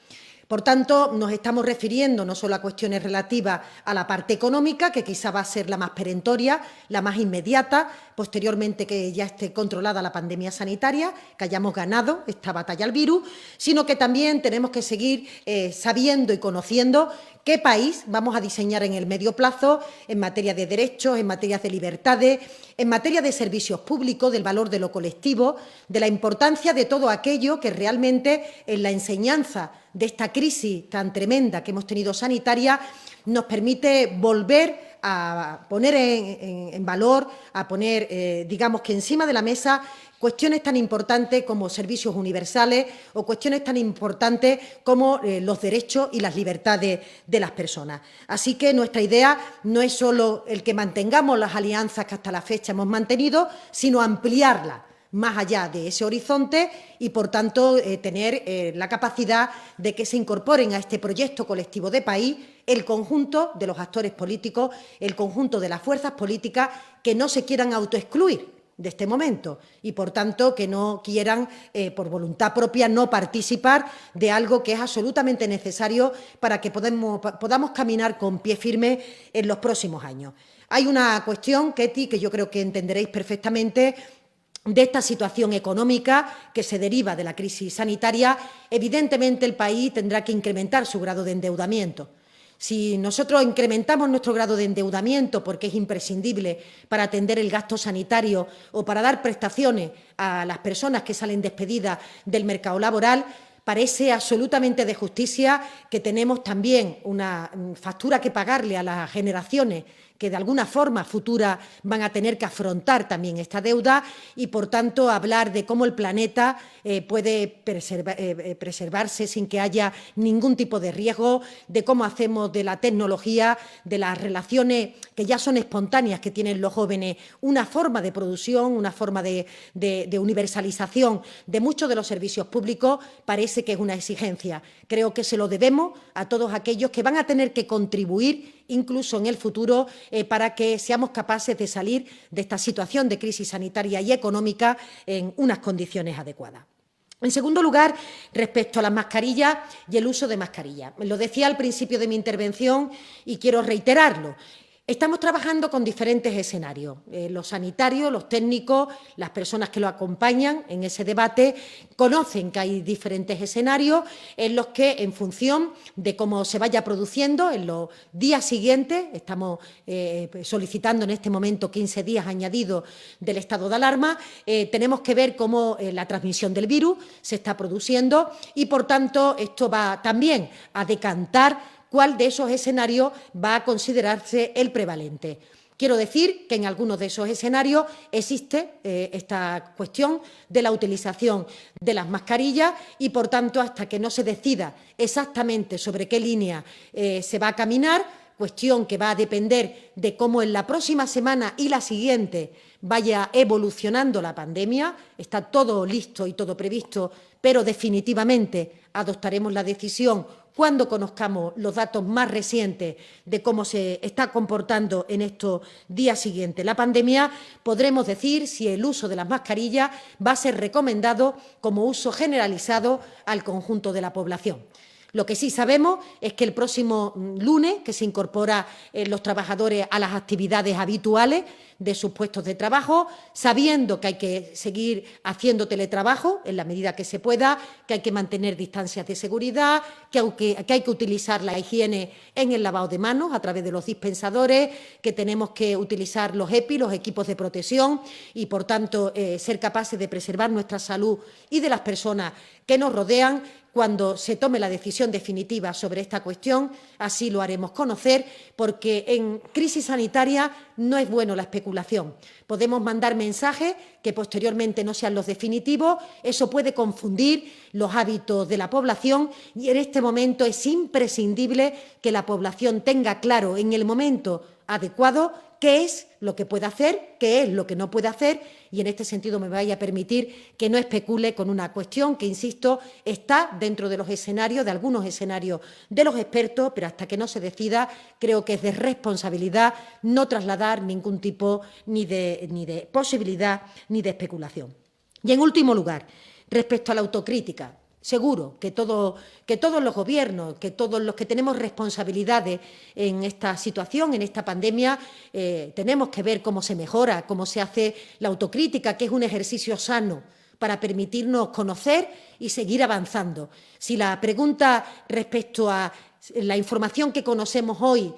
Por tanto, nos estamos refiriendo no solo a cuestiones relativas a la parte económica, que quizá va a ser la más perentoria, la más inmediata, posteriormente que ya esté controlada la pandemia sanitaria, que hayamos ganado esta batalla al virus, sino que también tenemos que seguir sabiendo y conociendo qué país vamos a diseñar en el medio plazo en materia de derechos, en materia de libertades, en materia de servicios públicos, del valor de lo colectivo, de la importancia de todo aquello que realmente en la enseñanza de esta crisis tan tremenda que hemos tenido sanitaria nos permite volver a poner en valor, a poner, digamos que encima de la mesa, cuestiones tan importantes como servicios universales o cuestiones tan importantes como los derechos y las libertades de las personas. Así que nuestra idea no es solo el que mantengamos las alianzas que hasta la fecha hemos mantenido, sino ampliarlas más allá de ese horizonte y, por tanto, tener la capacidad de que se incorporen a este proyecto colectivo de país el conjunto de los actores políticos, el conjunto de las fuerzas políticas que no se quieran autoexcluir de este momento y, por tanto, que no quieran, por voluntad propia, no participar de algo que es absolutamente necesario para que podamos caminar con pie firme en los próximos años. Hay una cuestión, Ketty, que yo creo que entenderéis perfectamente, de esta situación económica que se deriva de la crisis sanitaria. Evidentemente, el país tendrá que incrementar su grado de endeudamiento. Si nosotros incrementamos nuestro grado de endeudamiento porque es imprescindible para atender el gasto sanitario o para dar prestaciones a las personas que salen despedidas del mercado laboral, parece absolutamente de justicia que tenemos también una factura que pagarle a las generaciones que de alguna forma futura van a tener que afrontar también esta deuda y, por tanto, hablar de cómo el planeta puede preservarse sin que haya ningún tipo de riesgo, de cómo hacemos de la tecnología, de las relaciones que ya son espontáneas que tienen los jóvenes, una forma de producción, una forma de universalización de muchos de los servicios públicos, parece que es una exigencia. Creo que se lo debemos a todos aquellos que van a tener que contribuir incluso en el futuro, para que seamos capaces de salir de esta situación de crisis sanitaria y económica en unas condiciones adecuadas. En segundo lugar, respecto a las mascarillas y el uso de mascarillas. Lo decía al principio de mi intervención y quiero reiterarlo. Estamos trabajando con diferentes escenarios. Los sanitarios, los técnicos, las personas que lo acompañan en ese debate conocen que hay diferentes escenarios en los que, en función de cómo se vaya produciendo en los días siguientes, estamos solicitando en este momento 15 días añadidos del estado de alarma, tenemos que ver cómo la transmisión del virus se está produciendo y, por tanto, esto va también a decantar cuál de esos escenarios va a considerarse el prevalente. Quiero decir que en algunos de esos escenarios existe esta cuestión de la utilización de las mascarillas y, por tanto, hasta que no se decida exactamente sobre qué línea se va a caminar, cuestión que va a depender de cómo en la próxima semana y la siguiente vaya evolucionando la pandemia. Está todo listo y todo previsto, pero definitivamente adoptaremos la decisión cuando conozcamos los datos más recientes de cómo se está comportando en estos días siguientes la pandemia, podremos decir si el uso de las mascarillas va a ser recomendado como uso generalizado al conjunto de la población. Lo que sí sabemos es que el próximo lunes, que se incorporan los trabajadores a las actividades habituales de sus puestos de trabajo, sabiendo que hay que seguir haciendo teletrabajo en la medida que se pueda, que hay que mantener distancias de seguridad, que hay que utilizar la higiene en el lavado de manos a través de los dispensadores, que tenemos que utilizar los EPI, los equipos de protección, y, por tanto, ser capaces de preservar nuestra salud y de las personas que nos rodean. Cuando se tome la decisión definitiva sobre esta cuestión, así lo haremos conocer, porque en crisis sanitaria no es bueno la especulación. Podemos mandar mensajes que posteriormente no sean los definitivos, eso puede confundir los hábitos de la población y en este momento es imprescindible que la población tenga claro en el momento adecuado qué es lo que puede hacer, qué es lo que no puede hacer, y en este sentido me vaya a permitir que no especule con una cuestión que, insisto, está dentro de los escenarios, de algunos escenarios de los expertos, pero hasta que no se decida creo que es de responsabilidad no trasladar ningún tipo ni de posibilidad ni de especulación. Y, en último lugar, respecto a la autocrítica, seguro que todos los gobiernos, que todos los que tenemos responsabilidades en esta situación, en esta pandemia, tenemos que ver cómo se mejora, cómo se hace la autocrítica, que es un ejercicio sano para permitirnos conocer y seguir avanzando. Si la pregunta respecto a la información que conocemos hoy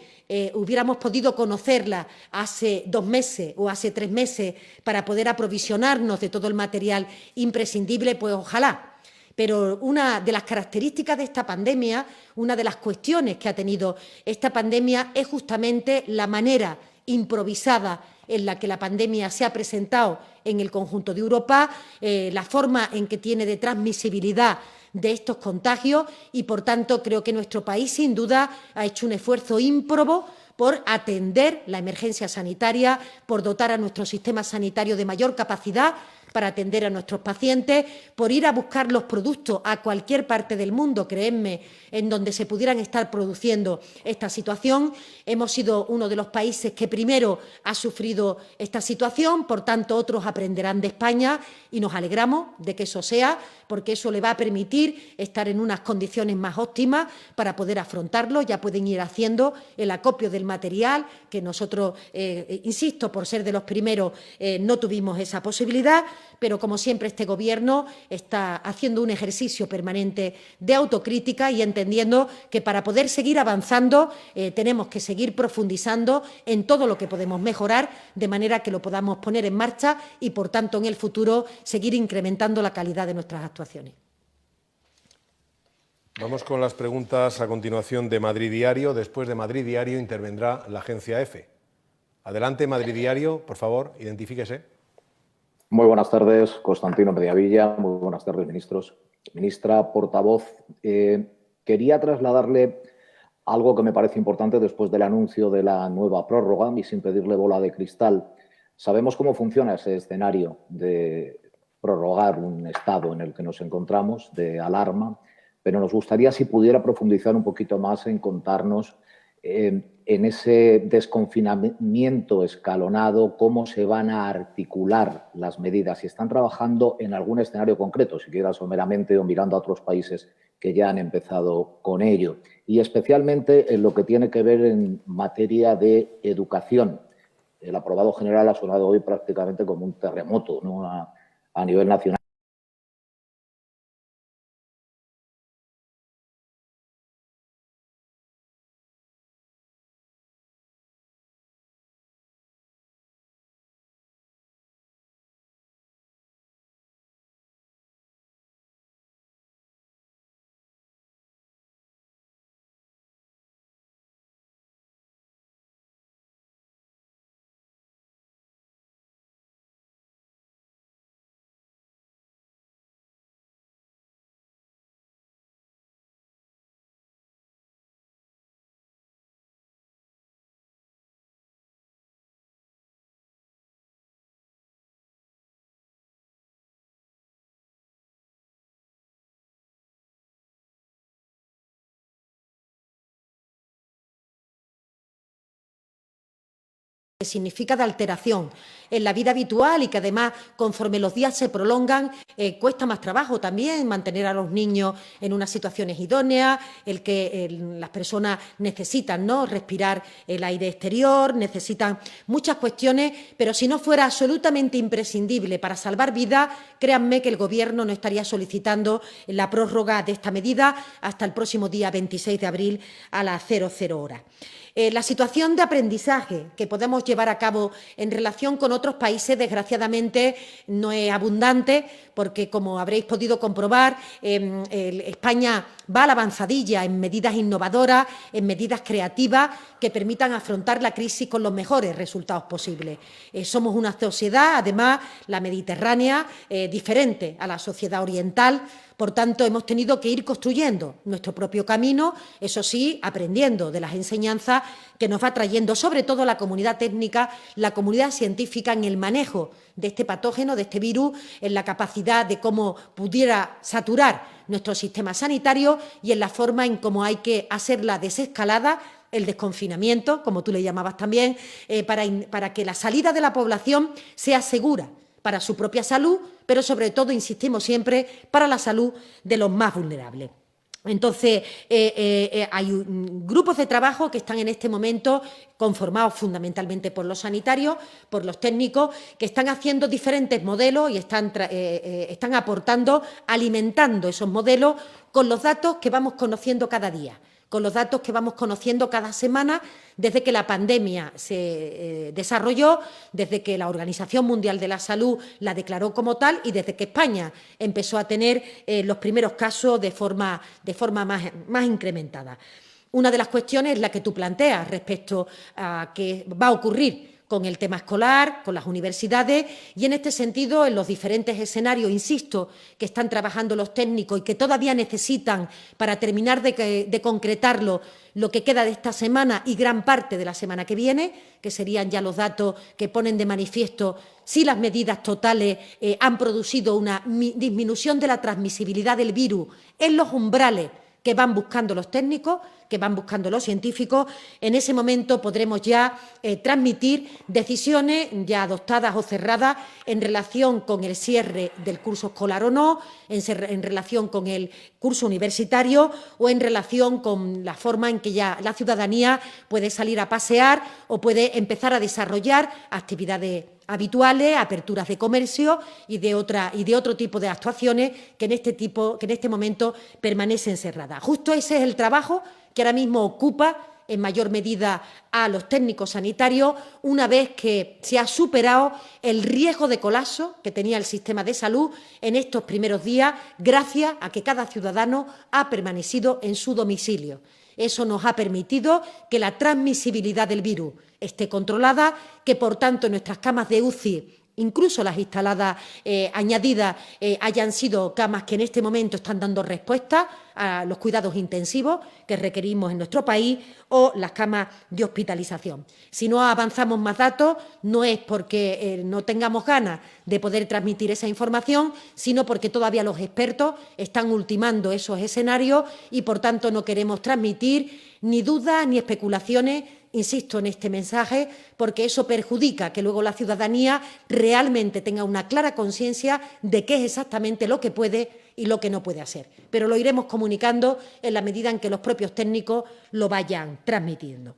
hubiéramos podido conocerla hace 2 meses o hace 3 meses para poder aprovisionarnos de todo el material imprescindible, pues ojalá. Pero una de las características de esta pandemia, una de las cuestiones que ha tenido esta pandemia es justamente la manera improvisada en la que la pandemia se ha presentado en el conjunto de Europa, la forma en que tiene de transmisibilidad de estos contagios y, por tanto, creo que nuestro país, sin duda, ha hecho un esfuerzo ímprobo por atender la emergencia sanitaria, por dotar a nuestro sistema sanitario de mayor capacidad para atender a nuestros pacientes, por ir a buscar los productos a cualquier parte del mundo, créanme, en donde se pudieran estar produciendo esta situación. Hemos sido uno de los países que primero ha sufrido esta situación, por tanto, otros aprenderán de España y nos alegramos de que eso sea, porque eso le va a permitir estar en unas condiciones más óptimas para poder afrontarlo. Ya pueden ir haciendo el acopio del material, que nosotros, insisto, por ser de los primeros, no tuvimos esa posibilidad, pero como siempre este Gobierno está haciendo un ejercicio permanente de autocrítica y entendiendo que para poder seguir avanzando tenemos que seguir profundizando en todo lo que podemos mejorar, de manera que lo podamos poner en marcha y, por tanto, en el futuro seguir incrementando la calidad de nuestras actuaciones. Vamos con las preguntas a continuación de Madrid Diario. Después de Madrid Diario intervendrá la agencia EFE. Adelante, Madrid Diario, por favor, identifíquese. Muy buenas tardes, Constantino Mediavilla. Muy buenas tardes, ministros. Ministra, portavoz, quería trasladarle algo que me parece importante después del anuncio de la nueva prórroga y sin pedirle bola de cristal. Sabemos cómo funciona ese escenario de prorrogar un estado en el que nos encontramos, de alarma, pero nos gustaría si pudiera profundizar un poquito más en contarnos en ese desconfinamiento escalonado, cómo se van a articular las medidas, si están trabajando en algún escenario concreto, siquiera someramente o mirando a otros países que ya han empezado con ello. Y especialmente en lo que tiene que ver en materia de educación. El aprobado general ha sonado hoy prácticamente como un terremoto, ¿no?, a nivel nacional. Que significa de alteración en la vida habitual y que además, conforme los días se prolongan, cuesta más trabajo también mantener a los niños en unas situaciones idóneas, el que las personas necesitan, ¿no?, respirar el aire exterior, necesitan muchas cuestiones, pero si no fuera absolutamente imprescindible para salvar vidas, créanme que el Gobierno no estaría solicitando la prórroga de esta medida hasta el próximo día 26 de abril a las 00 horas. La situación de aprendizaje que podemos llevar a cabo en relación con otros países, desgraciadamente, no es abundante porque, como habréis podido comprobar, España va a la avanzadilla en medidas innovadoras, en medidas creativas que permitan afrontar la crisis con los mejores resultados posibles. Somos una sociedad, además, la mediterránea, diferente a la sociedad oriental. Por tanto, hemos tenido que ir construyendo nuestro propio camino, eso sí, aprendiendo de las enseñanzas que nos va trayendo, sobre todo la comunidad técnica, la comunidad científica, en el manejo de este patógeno, de este virus, en la capacidad de cómo pudiera saturar nuestro sistema sanitario y en la forma en cómo hay que hacer la desescalada, el desconfinamiento, como tú le llamabas también, para que la salida de la población sea segura para su propia salud, pero sobre todo, insistimos siempre, para la salud de los más vulnerables. Entonces, hay grupos de trabajo que están en este momento conformados fundamentalmente por los sanitarios, por los técnicos, que están haciendo diferentes modelos y están aportando, alimentando esos modelos con los datos que vamos conociendo cada día, con los datos que vamos conociendo cada semana desde que la pandemia se desarrolló, desde que la Organización Mundial de la Salud la declaró como tal y desde que España empezó a tener los primeros casos de forma más incrementada. Una de las cuestiones es la que tú planteas respecto a qué va a ocurrir con el tema escolar, con las universidades, y en este sentido, en los diferentes escenarios, insisto, que están trabajando los técnicos y que todavía necesitan, para terminar de concretarlo, lo que queda de esta semana y gran parte de la semana que viene, que serían ya los datos que ponen de manifiesto si las medidas totales han producido una disminución de la transmisibilidad del virus en los umbrales que van buscando los técnicos, que van buscando los científicos. En ese momento podremos ya transmitir decisiones ya adoptadas o cerradas en relación con el cierre del curso escolar o no, en relación con el curso universitario o en relación con la forma en que ya la ciudadanía puede salir a pasear o puede empezar a desarrollar actividades habituales, aperturas de comercio y de otro tipo de actuaciones que en este momento permanecen cerradas. Justo ese es el trabajo que ahora mismo ocupa en mayor medida a los técnicos sanitarios, una vez que se ha superado el riesgo de colapso que tenía el sistema de salud en estos primeros días, gracias a que cada ciudadano ha permanecido en su domicilio. Eso nos ha permitido que la transmisibilidad del virus esté controlada, que, por tanto, nuestras camas de UCI, incluso las instaladas añadidas, hayan sido camas que en este momento están dando respuesta a los cuidados intensivos que requerimos en nuestro país o las camas de hospitalización. Si no avanzamos más datos, no es porque no tengamos ganas de poder transmitir esa información, sino porque todavía los expertos están ultimando esos escenarios y, por tanto, no queremos transmitir ni dudas ni especulaciones. Insisto en este mensaje porque eso perjudica que luego la ciudadanía realmente tenga una clara conciencia de qué es exactamente lo que puede y lo que no puede hacer. Pero lo iremos comunicando en la medida en que los propios técnicos lo vayan transmitiendo.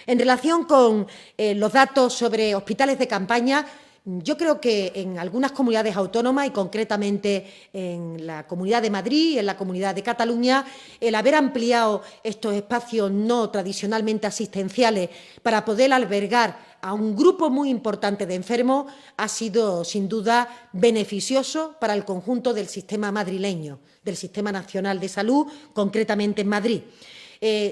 En relación con los datos sobre hospitales de campaña, yo creo que en algunas comunidades autónomas y concretamente en la Comunidad de Madrid y en la Comunidad de Cataluña, el haber ampliado estos espacios no tradicionalmente asistenciales para poder albergar a un grupo muy importante de enfermos ha sido, sin duda, beneficioso para el conjunto del sistema madrileño, del Sistema Nacional de Salud, concretamente en Madrid.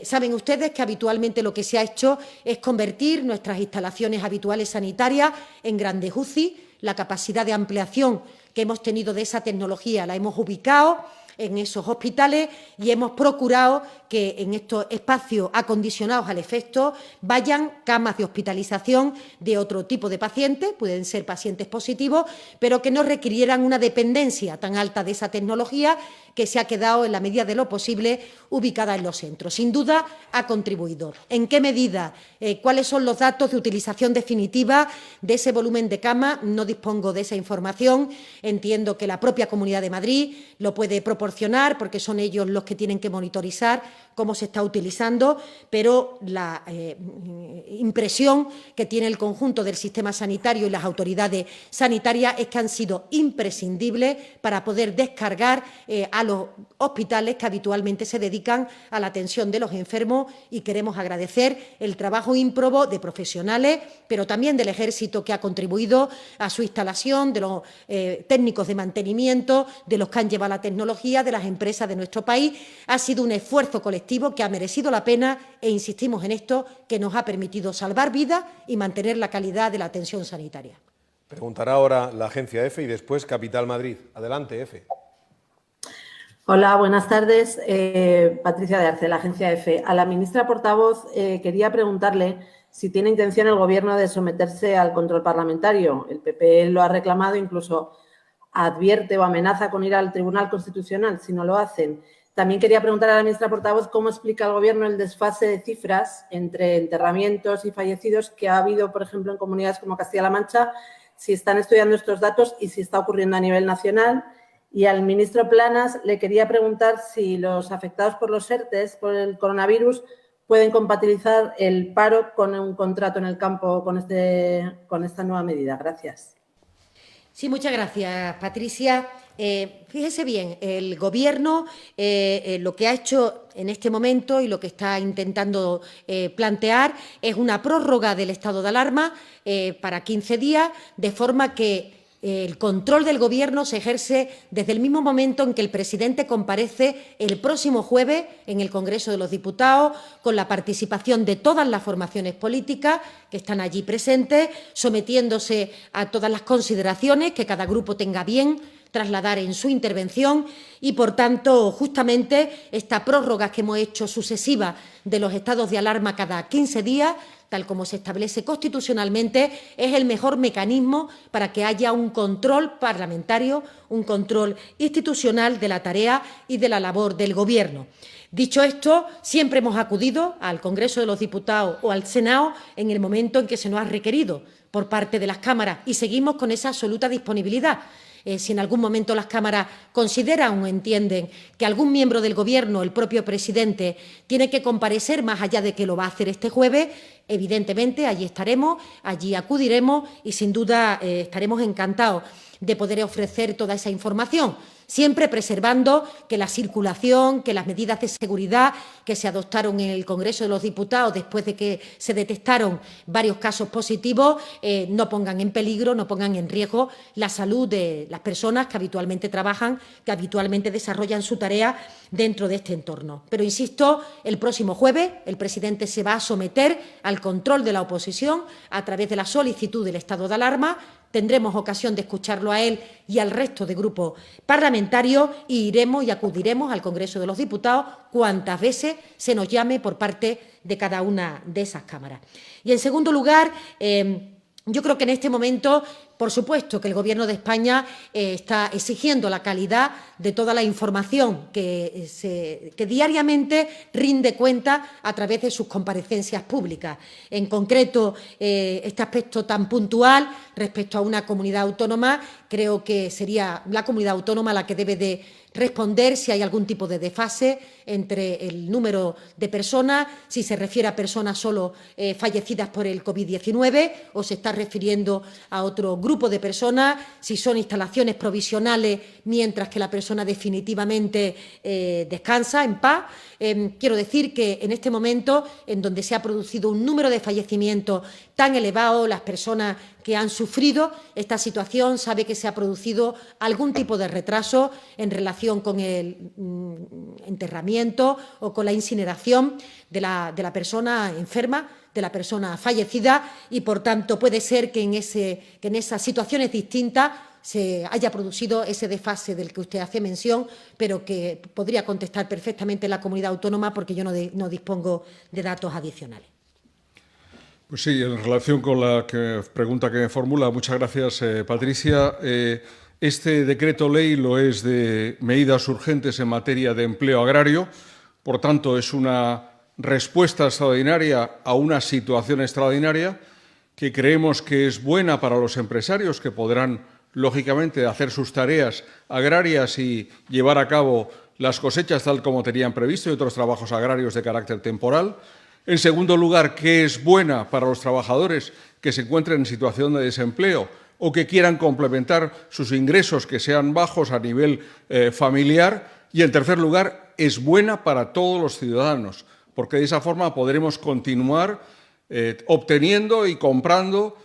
Saben ustedes que habitualmente lo que se ha hecho es convertir nuestras instalaciones habituales sanitarias en grandes UCI. La capacidad de ampliación que hemos tenido de esa tecnología la hemos ubicado en esos hospitales y hemos procurado que en estos espacios acondicionados al efecto vayan camas de hospitalización de otro tipo de pacientes, pueden ser pacientes positivos, pero que no requirieran una dependencia tan alta de esa tecnología que se ha quedado, en la medida de lo posible, ubicada en los centros. Sin duda, ha contribuido. ¿En qué medida? ¿Cuáles son los datos de utilización definitiva de ese volumen de camas? No dispongo de esa información. Entiendo que la propia Comunidad de Madrid lo puede proporcionar porque son ellos los que tienen que monitorizar cómo se está utilizando, pero la impresión que tiene el conjunto del sistema sanitario y las autoridades sanitarias es que han sido imprescindibles para poder descargar a los hospitales que habitualmente se dedican a la atención de los enfermos, y queremos agradecer el trabajo ímprobo de profesionales, pero también del Ejército, que ha contribuido a su instalación, de los técnicos de mantenimiento, de los que han llevado la tecnología, de las empresas de nuestro país. Ha sido un esfuerzo colectivo que ha merecido la pena e insistimos en esto, que nos ha permitido salvar vidas y mantener la calidad de la atención sanitaria. Preguntará ahora la agencia EFE y después Capital Madrid. Adelante, EFE. Hola, buenas tardes. Patricia de Arce, la agencia EFE. A la ministra portavoz quería preguntarle si tiene intención el Gobierno de someterse al control parlamentario. El PP lo ha reclamado, incluso advierte o amenaza con ir al Tribunal Constitucional si no lo hacen. También quería preguntar a la ministra portavoz cómo explica el Gobierno el desfase de cifras entre enterramientos y fallecidos que ha habido, por ejemplo, en comunidades como Castilla-La Mancha, si están estudiando estos datos y si está ocurriendo a nivel nacional. Y al ministro Planas le quería preguntar si los afectados por los ERTEs, por el coronavirus, pueden compatibilizar el paro con un contrato en el campo con esta nueva medida. Gracias. Sí, muchas gracias, Patricia. Fíjese bien, el Gobierno lo que ha hecho en este momento y lo que está intentando plantear es una prórroga del estado de alarma para 15 días, de forma que el control del Gobierno se ejerce desde el mismo momento en que el presidente comparece el próximo jueves en el Congreso de los Diputados, con la participación de todas las formaciones políticas que están allí presentes, sometiéndose a todas las consideraciones que cada grupo tenga bien trasladar en su intervención y, por tanto, justamente esta prórroga que hemos hecho sucesiva de los estados de alarma cada 15 días, tal como se establece constitucionalmente, es el mejor mecanismo para que haya un control parlamentario, un control institucional de la tarea y de la labor del Gobierno. Dicho esto, siempre hemos acudido al Congreso de los Diputados o al Senado en el momento en que se nos ha requerido por parte de las cámaras y seguimos con esa absoluta disponibilidad. Si en algún momento las cámaras consideran o entienden que algún miembro del Gobierno, el propio presidente, tiene que comparecer más allá de que lo va a hacer este jueves, evidentemente allí estaremos, allí acudiremos y sin duda estaremos encantados de poder ofrecer toda esa información, siempre preservando que la circulación, que las medidas de seguridad que se adoptaron en el Congreso de los Diputados después de que se detectaron varios casos positivos no pongan en peligro, no pongan en riesgo la salud de las personas que habitualmente trabajan, que habitualmente desarrollan su tarea dentro de este entorno. Pero, insisto, el próximo jueves el presidente se va a someter al control de la oposición a través de la solicitud del estado de alarma. Tendremos ocasión de escucharlo a él y al resto de grupos parlamentarios y iremos y acudiremos al Congreso de los Diputados cuantas veces se nos llame por parte de cada una de esas cámaras. Y, en segundo lugar, yo creo que en este momento por supuesto, que el Gobierno de España está exigiendo la calidad de toda la información que diariamente rinde cuenta a través de sus comparecencias públicas. En concreto, este aspecto tan puntual respecto a una comunidad autónoma, creo que sería la comunidad autónoma la que debe de responder si hay algún tipo de desfase entre el número de personas, si se refiere a personas solo fallecidas por el COVID-19 o se está refiriendo a otro grupo de personas, si son instalaciones provisionales mientras que la persona definitivamente descansa en paz. Quiero decir que en este momento, en donde se ha producido un número de fallecimientos tan elevado, las personas que han sufrido esta situación sabe que se ha producido algún tipo de retraso en relación con el enterramiento o con la incineración de la persona enferma, de la persona fallecida, y por tanto puede ser que en esas situaciones distintas se haya producido ese desfase del que usted hace mención, pero que podría contestar perfectamente la comunidad autónoma porque yo no dispongo de datos adicionales. Pues sí, en relación con la pregunta que me formula, muchas gracias, Patricia. Este decreto ley lo es de medidas urgentes en materia de empleo agrario, por tanto es una respuesta extraordinaria a una situación extraordinaria que creemos que es buena para los empresarios, que podrán, lógicamente, hacer sus tareas agrarias y llevar a cabo las cosechas tal como tenían previsto y otros trabajos agrarios de carácter temporal. En segundo lugar, que es buena para los trabajadores que se encuentren en situación de desempleo o que quieran complementar sus ingresos que sean bajos a nivel familiar. Y en tercer lugar, es buena para todos los ciudadanos, porque de esa forma podremos continuar obteniendo y comprando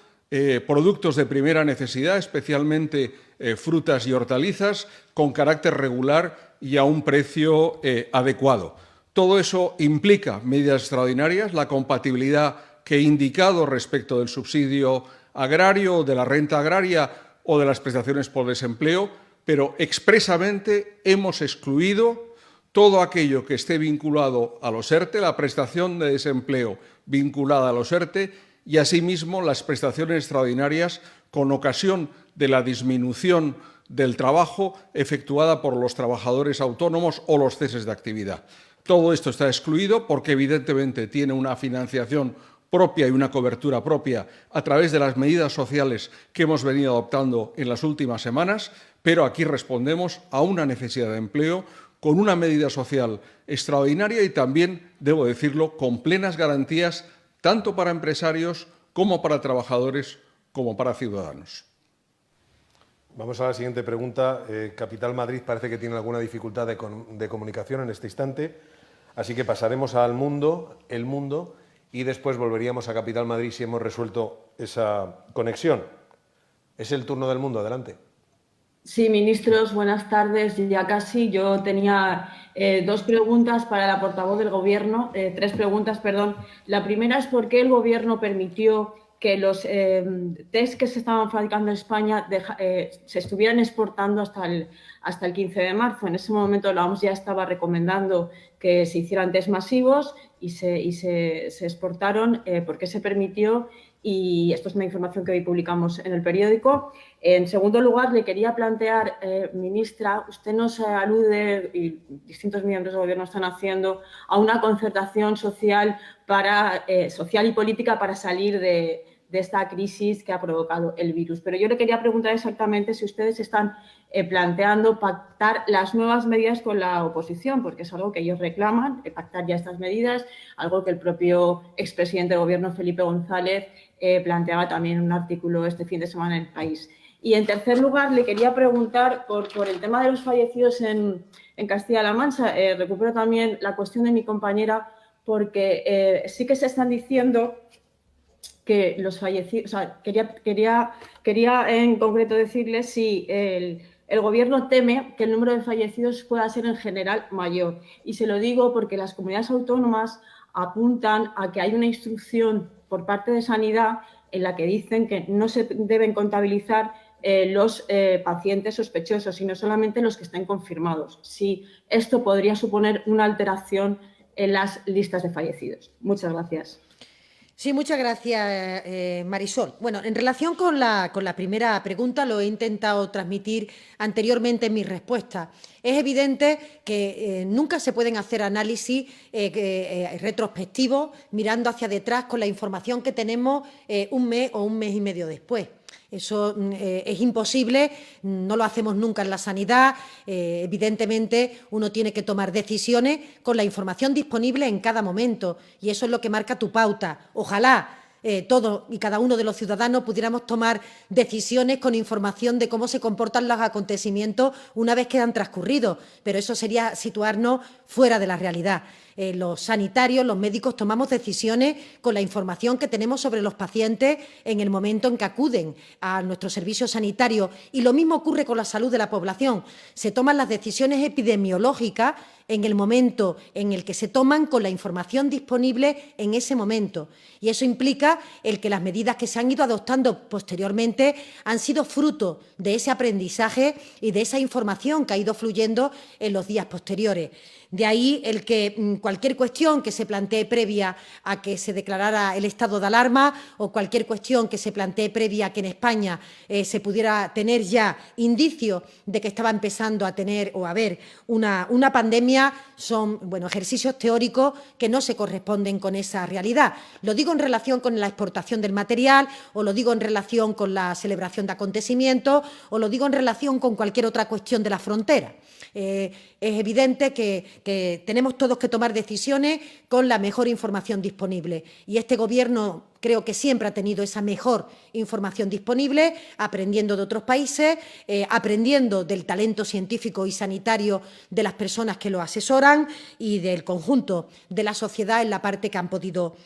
productos de primera necesidad, especialmente frutas y hortalizas, con carácter regular y a un precio adecuado. Todo eso implica medidas extraordinarias, la compatibilidad que he indicado respecto del subsidio agrario, de la renta agraria o de las prestaciones por desempleo, pero expresamente hemos excluido todo aquello que esté vinculado a los ERTE, la prestación de desempleo vinculada a los ERTE y, asimismo, las prestaciones extraordinarias con ocasión de la disminución del trabajo efectuada por los trabajadores autónomos o los ceses de actividad. Todo esto está excluido porque, evidentemente, tiene una financiación propia y una cobertura propia a través de las medidas sociales que hemos venido adoptando en las últimas semanas, pero aquí respondemos a una necesidad de empleo con una medida social extraordinaria y también, debo decirlo, con plenas garantías tanto para empresarios como para trabajadores como para ciudadanos. Vamos a la siguiente pregunta. Capital Madrid parece que tiene alguna dificultad de comunicación en este instante, así que pasaremos al Mundo, El Mundo, y después volveríamos a Capital Madrid si hemos resuelto esa conexión. Es el turno del Mundo, adelante. Sí, ministros, buenas tardes. Ya casi. Yo tenía dos preguntas para la portavoz del Gobierno, tres preguntas, perdón. La primera es por qué el Gobierno permitió que los test que se estaban fabricando en España se estuvieran exportando hasta el 15 de marzo. En ese momento la OMS ya estaba recomendando que se hicieran test masivos y se exportaron. ¿Por qué se permitió? Y esto es una información que hoy publicamos en el periódico. En segundo lugar, le quería plantear, ministra, usted nos alude, y distintos miembros del Gobierno están haciendo, a una concertación social y política para salir de esta crisis que ha provocado el virus. Pero yo le quería preguntar exactamente si ustedes están planteando pactar las nuevas medidas con la oposición, porque es algo que ellos reclaman, pactar ya estas medidas, algo que el propio expresidente del Gobierno, Felipe González, planteaba también en un artículo este fin de semana en El País. Y, en tercer lugar, le quería preguntar por el tema de los fallecidos en Castilla-La Mancha. Recupero también la cuestión de mi compañera, porque sí que se están diciendo que los fallecidos... O sea, quería en concreto decirle si el Gobierno teme que el número de fallecidos pueda ser en general mayor. Y se lo digo porque las comunidades autónomas apuntan a que hay una instrucción por parte de Sanidad en la que dicen que no se deben contabilizar los pacientes sospechosos, sino solamente los que estén confirmados. Si esto podría suponer una alteración en las listas de fallecidos. Muchas gracias. Sí, muchas gracias, Marisol. Bueno, en relación con la primera pregunta, lo he intentado transmitir anteriormente en mi respuesta. Es evidente que nunca se pueden hacer análisis retrospectivos mirando hacia detrás con la información que tenemos un mes o un mes y medio después. Eso es imposible, no lo hacemos nunca en la sanidad. Evidentemente, uno tiene que tomar decisiones con la información disponible en cada momento y eso es lo que marca tu pauta. Ojalá todos y cada uno de los ciudadanos pudiéramos tomar decisiones con información de cómo se comportan los acontecimientos una vez que han transcurrido, pero eso sería situarnos fuera de la realidad. Los sanitarios, los médicos, tomamos decisiones con la información que tenemos sobre los pacientes en el momento en que acuden a nuestro servicio sanitario. Y lo mismo ocurre con la salud de la población. Se toman las decisiones epidemiológicas en el momento en el que se toman con la información disponible en ese momento. Y eso implica el que las medidas que se han ido adoptando posteriormente han sido fruto de ese aprendizaje y de esa información que ha ido fluyendo en los días posteriores. De ahí el que cualquier cuestión que se plantee previa a que se declarara el estado de alarma o cualquier cuestión que se plantee previa a que en España se pudiera tener ya indicios de que estaba empezando a tener o a haber una pandemia son ejercicios teóricos que no se corresponden con esa realidad. Lo digo en relación con la exportación del material o lo digo en relación con la celebración de acontecimientos o lo digo en relación con cualquier otra cuestión de la frontera. Es evidente que tenemos todos que tomar decisiones con la mejor información disponible y este Gobierno creo que siempre ha tenido esa mejor información disponible, aprendiendo de otros países, aprendiendo del talento científico y sanitario de las personas que lo asesoran y del conjunto de la sociedad en la parte que han podido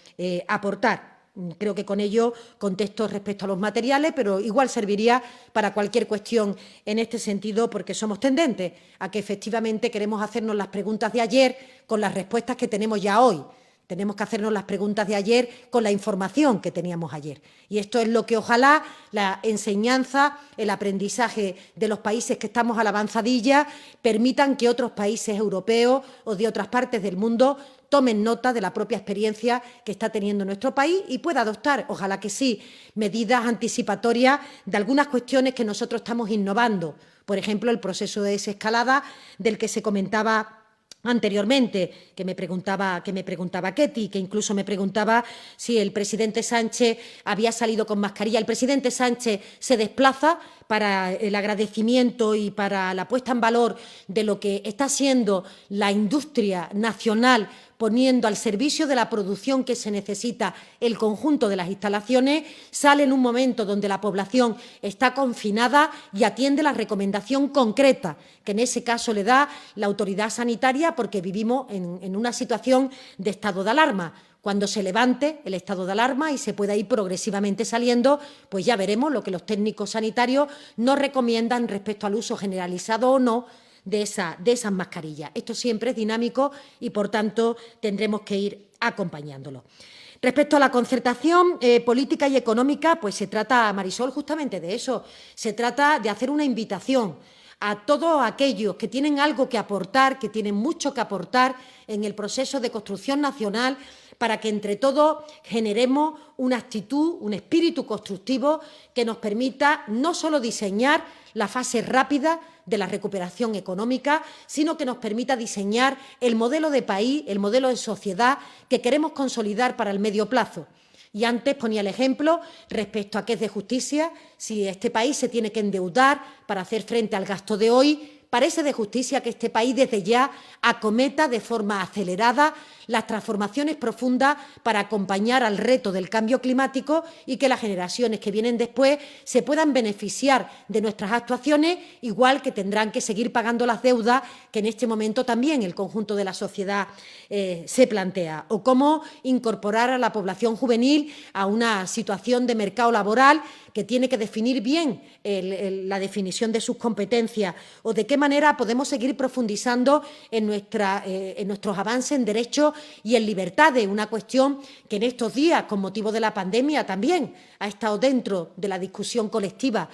aportar. Creo que con ello contesto respecto a los materiales, pero igual serviría para cualquier cuestión en este sentido, porque somos tendentes a que efectivamente queremos hacernos las preguntas de ayer con las respuestas que tenemos ya hoy. Tenemos que hacernos las preguntas de ayer con la información que teníamos ayer. Y esto es lo que ojalá la enseñanza, el aprendizaje de los países que estamos a la avanzadilla permitan que otros países europeos o de otras partes del mundo tomen nota de la propia experiencia que está teniendo nuestro país y pueda adoptar, ojalá que sí, medidas anticipatorias de algunas cuestiones que nosotros estamos innovando. Por ejemplo, el proceso de desescalada del que se comentaba anteriormente, que me preguntaba Ketty, que incluso me preguntaba si el presidente Sánchez había salido con mascarilla. El presidente Sánchez se desplaza para el agradecimiento y para la puesta en valor de lo que está siendo la industria nacional, poniendo al servicio de la producción que se necesita el conjunto de las instalaciones, sale en un momento donde la población está confinada y atiende la recomendación concreta que en ese caso le da la autoridad sanitaria porque vivimos en una situación de estado de alarma. Cuando se levante el estado de alarma y se pueda ir progresivamente saliendo, pues ya veremos lo que los técnicos sanitarios nos recomiendan respecto al uso generalizado o no de esas mascarillas. Esto siempre es dinámico y, por tanto, tendremos que ir acompañándolo. Respecto a la concertación política y económica, pues se trata, Marisol, justamente de eso. Se trata de hacer una invitación a todos aquellos que tienen algo que aportar, que tienen mucho que aportar en el proceso de construcción nacional, para que entre todos generemos una actitud, un espíritu constructivo que nos permita no solo diseñar la fase rápida de la recuperación económica, sino que nos permita diseñar el modelo de país, el modelo de sociedad que queremos consolidar para el medio plazo. Y antes ponía el ejemplo respecto a qué es de justicia, si este país se tiene que endeudar para hacer frente al gasto de hoy. Parece de justicia que este país desde ya acometa de forma acelerada las transformaciones profundas para acompañar al reto del cambio climático y que las generaciones que vienen después se puedan beneficiar de nuestras actuaciones, igual que tendrán que seguir pagando las deudas que en este momento también el conjunto de la sociedad se plantea. O cómo incorporar a la población juvenil a una situación de mercado laboral que tiene que definir bien la definición de sus competencias o de qué manera podemos seguir profundizando en nuestros avances en derechos y en libertades, una cuestión que en estos días, con motivo de la pandemia, también ha estado dentro de la discusión colectiva,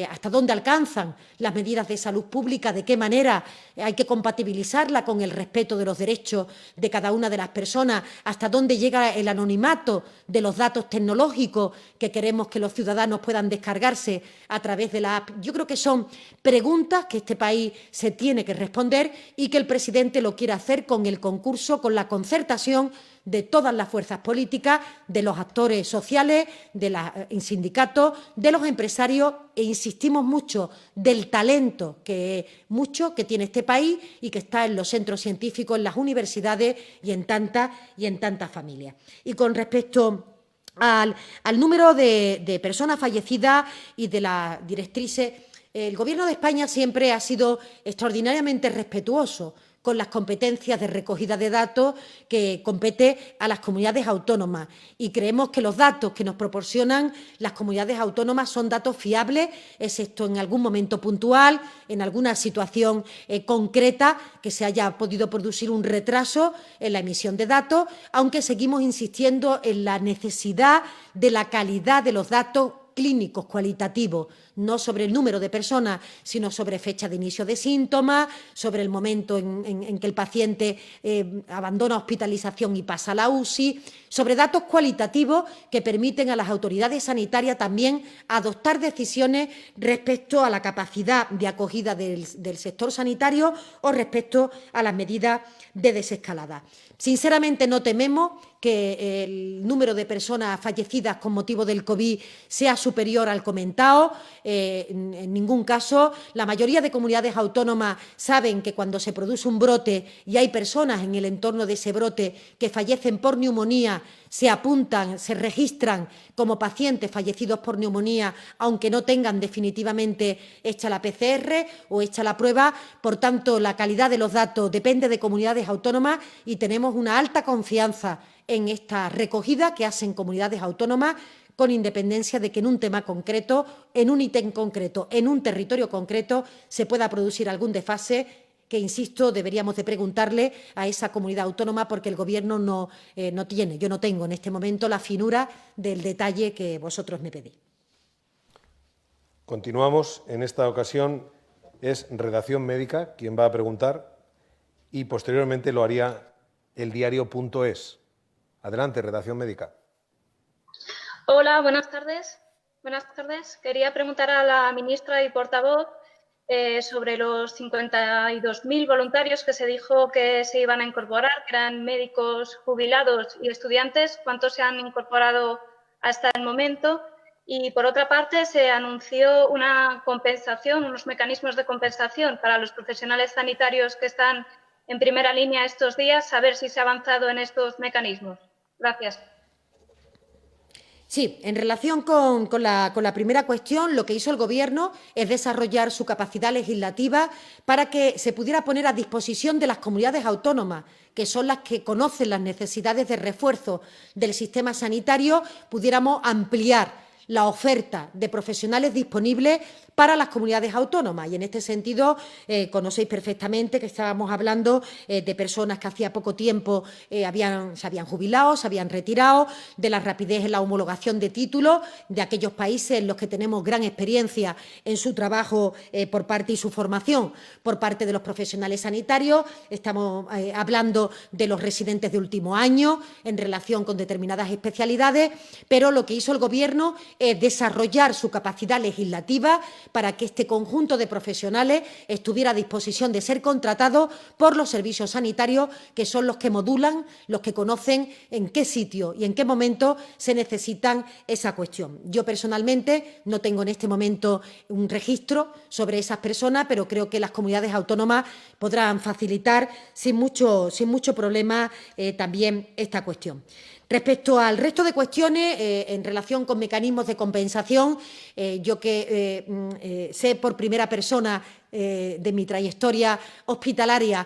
hasta dónde alcanzan las medidas de salud pública, de qué manera hay que compatibilizarla con el respeto de los derechos de cada una de las personas, hasta dónde llega el anonimato de los datos tecnológicos que queremos que los ciudadanos puedan descargarse a través de la app. Yo creo que son preguntas que este país se tiene que responder y que el presidente lo quiere hacer con el concurso, con la concertación de todas las fuerzas políticas, de los actores sociales, de los sindicatos, de los empresarios e insistimos mucho del talento que tiene este país y que está en los centros científicos, en las universidades y en tantas familias. Y con respecto al número de personas fallecidas y de las directrices, el Gobierno de España siempre ha sido extraordinariamente respetuoso con las competencias de recogida de datos que compete a las comunidades autónomas. Y creemos que los datos que nos proporcionan las comunidades autónomas son datos fiables, excepto en algún momento puntual, en alguna situación concreta que se haya podido producir un retraso en la emisión de datos, aunque seguimos insistiendo en la necesidad de la calidad de los datos clínicos cualitativos, no sobre el número de personas, sino sobre fecha de inicio de síntomas, sobre el momento en que el paciente abandona hospitalización y pasa a la UCI, sobre datos cualitativos que permiten a las autoridades sanitarias también adoptar decisiones respecto a la capacidad de acogida del sector sanitario o respecto a las medidas de desescalada. Sinceramente, no tememos que el número de personas fallecidas con motivo del COVID sea superior al comentado. En ningún caso. La mayoría de comunidades autónomas saben que cuando se produce un brote y hay personas en el entorno de ese brote que fallecen por neumonía, se apuntan, se registran como pacientes fallecidos por neumonía, aunque no tengan definitivamente hecha la PCR o hecha la prueba. Por tanto, la calidad de los datos depende de comunidades autónomas y tenemos una alta confianza en esta recogida que hacen comunidades autónomas, con independencia de que en un tema concreto, en un ítem concreto, en un territorio concreto, se pueda producir algún desfase que, insisto, deberíamos de preguntarle a esa comunidad autónoma porque el Gobierno no tiene, yo no tengo en este momento la finura del detalle que vosotros me pedís. Continuamos. En esta ocasión es Redacción Médica quien va a preguntar y posteriormente lo haría eldiario.es. Adelante, Redacción Médica. Hola, buenas tardes. Buenas tardes. Quería preguntar a la ministra y portavoz sobre los 52.000 voluntarios que se dijo que se iban a incorporar, que eran médicos jubilados y estudiantes. ¿Cuántos se han incorporado hasta el momento? Y, por otra parte, se anunció una compensación, unos mecanismos de compensación para los profesionales sanitarios que están en primera línea estos días. A ver si se ha avanzado en estos mecanismos. Gracias. Sí, en relación con la primera cuestión, lo que hizo el Gobierno es desarrollar su capacidad legislativa para que se pudiera poner a disposición de las comunidades autónomas, que son las que conocen las necesidades de refuerzo del sistema sanitario, pudiéramos ampliar la oferta de profesionales disponibles para las comunidades autónomas. Y en este sentido, conocéis perfectamente que estábamos hablando de personas que hacía poco tiempo se habían jubilado, se habían retirado, de la rapidez en la homologación de títulos, de aquellos países en los que tenemos gran experiencia en su trabajo por parte y su formación por parte de los profesionales sanitarios. Estamos hablando de los residentes de último año en relación con determinadas especialidades, pero lo que hizo el Gobierno es desarrollar su capacidad legislativa para que este conjunto de profesionales estuviera a disposición de ser contratados por los servicios sanitarios, que son los que modulan, los que conocen en qué sitio y en qué momento se necesitan esa cuestión. Yo personalmente no tengo en este momento un registro sobre esas personas, pero creo que las comunidades autónomas podrán facilitar sin mucho problema también esta cuestión. Respecto al resto de cuestiones, en relación con mecanismos de compensación, yo que sé por primera persona de mi trayectoria hospitalaria,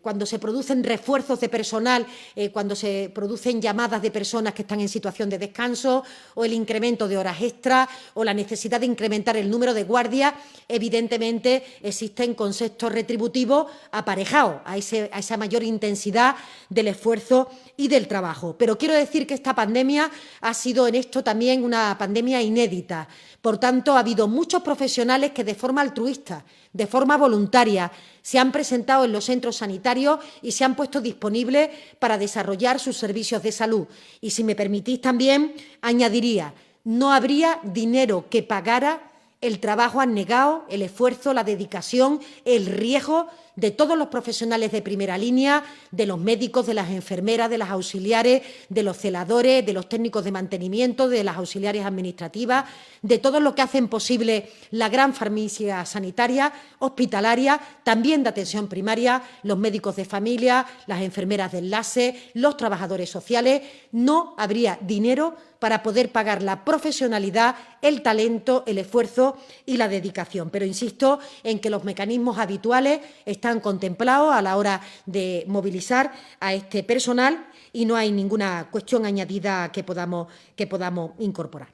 cuando se producen refuerzos de personal, cuando se producen llamadas de personas que están en situación de descanso, o el incremento de horas extras, o la necesidad de incrementar el número de guardias, evidentemente existen conceptos retributivos aparejados a esa mayor intensidad del esfuerzo y del trabajo. Pero quiero decir que esta pandemia ha sido en esto también una pandemia inédita. Por tanto, ha habido muchos profesionales que de forma altruista, de forma voluntaria, se han presentado en los centros sanitarios y se han puesto disponibles para desarrollar sus servicios de salud. Y si me permitís también, añadiría, no habría dinero que pagara el trabajo abnegado, el esfuerzo, la dedicación, el riesgo de todos los profesionales de primera línea, de los médicos, de las enfermeras, de las auxiliares, de los celadores, de los técnicos de mantenimiento, de las auxiliares administrativas, de todos los que hacen posible la gran farmacia sanitaria, hospitalaria, también de atención primaria, los médicos de familia, las enfermeras de enlace, los trabajadores sociales. No habría dinero para poder pagar la profesionalidad, el talento, el esfuerzo y la dedicación. Pero insisto en que los mecanismos habituales están contemplados a la hora de movilizar a este personal y no hay ninguna cuestión añadida que podamos incorporar.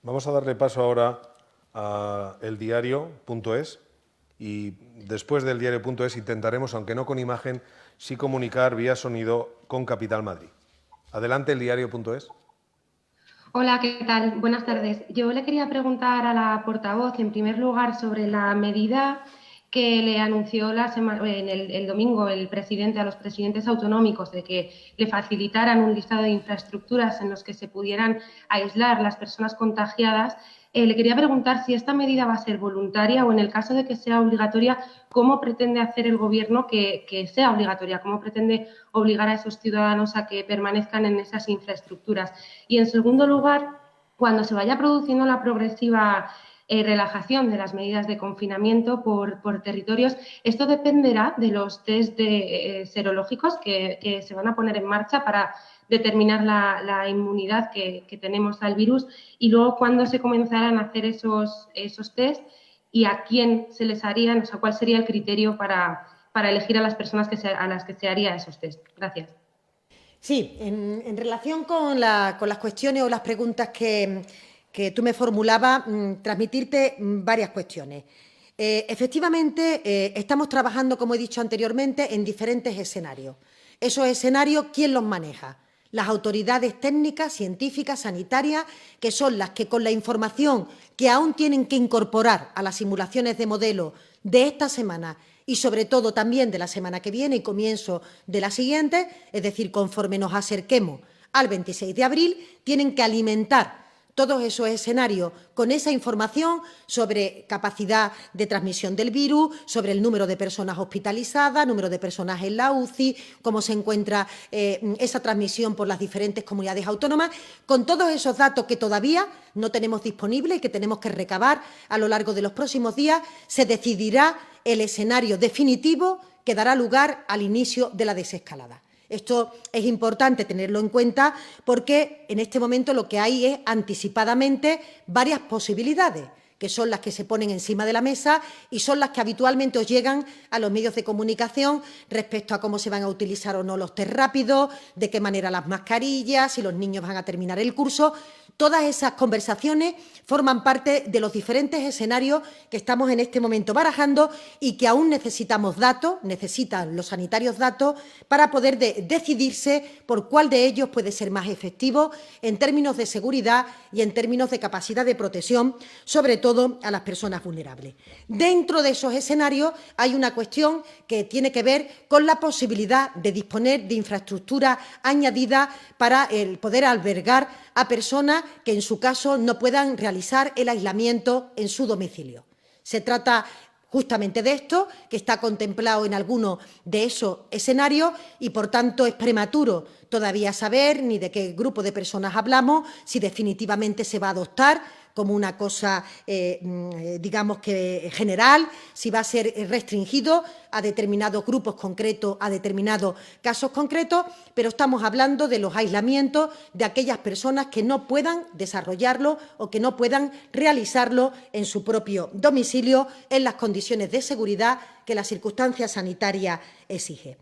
Vamos a darle paso ahora a eldiario.es y después del diario.es intentaremos, aunque no con imagen, sí comunicar vía sonido con Capital Madrid. Adelante, eldiario.es. Hola, ¿qué tal? Buenas tardes. Yo le quería preguntar a la portavoz, en primer lugar, sobre la medida que le anunció el domingo el presidente a los presidentes autonómicos de que le facilitaran un listado de infraestructuras en los que se pudieran aislar las personas contagiadas. Le quería preguntar si esta medida va a ser voluntaria o, en el caso de que sea obligatoria, ¿cómo pretende hacer el Gobierno que sea obligatoria? ¿Cómo pretende obligar a esos ciudadanos a que permanezcan en esas infraestructuras? Y, en segundo lugar, cuando se vaya produciendo la progresiva relajación de las medidas de confinamiento por territorios, esto dependerá de los test serológicos que se van a poner en marcha para determinar la inmunidad que tenemos al virus, y luego cuándo se comenzarán a hacer esos test y a quién se les harían, o sea, cuál sería el criterio para elegir a las personas a las que se haría esos test. Gracias. Sí, en relación con las cuestiones o las preguntas que tú me formulabas, transmitirte varias cuestiones. Efectivamente, estamos trabajando, como he dicho anteriormente, en diferentes escenarios. Esos escenarios, ¿quién los maneja? Las autoridades técnicas, científicas, sanitarias, que son las que, con la información que aún tienen que incorporar a las simulaciones de modelo de esta semana y, sobre todo, también de la semana que viene y comienzo de la siguiente, es decir, conforme nos acerquemos al 26 de abril, tienen que alimentar todos esos escenarios con esa información sobre capacidad de transmisión del virus, sobre el número de personas hospitalizadas, número de personas en la UCI, cómo se encuentra esa transmisión por las diferentes comunidades autónomas, con todos esos datos que todavía no tenemos disponibles y que tenemos que recabar a lo largo de los próximos días, se decidirá el escenario definitivo que dará lugar al inicio de la desescalada. Esto es importante tenerlo en cuenta porque en este momento lo que hay es anticipadamente varias posibilidades, que son las que se ponen encima de la mesa y son las que habitualmente os llegan a los medios de comunicación respecto a cómo se van a utilizar o no los test rápidos, de qué manera las mascarillas, si los niños van a terminar el curso. Todas esas conversaciones forman parte de los diferentes escenarios que estamos en este momento barajando y que aún necesitamos datos, necesitan los sanitarios datos para poder decidirse por cuál de ellos puede ser más efectivo en términos de seguridad y en términos de capacidad de protección, sobre todo a las personas vulnerables. Dentro de esos escenarios hay una cuestión que tiene que ver con la posibilidad de disponer de infraestructura añadida para el poder albergar a personas que en su caso no puedan realizar el aislamiento en su domicilio. Se trata justamente de esto, que está contemplado en alguno de esos escenarios y, por tanto, es prematuro todavía saber ni de qué grupo de personas hablamos, si definitivamente se va a adoptar como una cosa, digamos que general, si va a ser restringido a determinados grupos concretos, a determinados casos concretos, pero estamos hablando de los aislamientos de aquellas personas que no puedan desarrollarlo o que no puedan realizarlo en su propio domicilio en las condiciones de seguridad que la circunstancia sanitaria exige.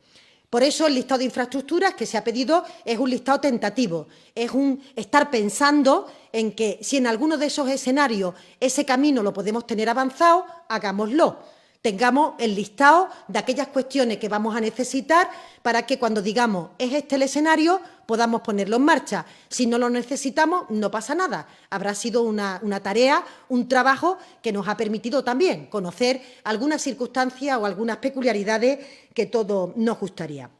Por eso el listado de infraestructuras que se ha pedido es un listado tentativo, es un estar pensando en que si en alguno de esos escenarios ese camino lo podemos tener avanzado, hagámoslo. Tengamos el listado de aquellas cuestiones que vamos a necesitar para que cuando digamos es este el escenario podamos ponerlo en marcha. Si no lo necesitamos, no pasa nada. Habrá sido una tarea, un trabajo que nos ha permitido también conocer algunas circunstancias o algunas peculiaridades que todos nos gustaría.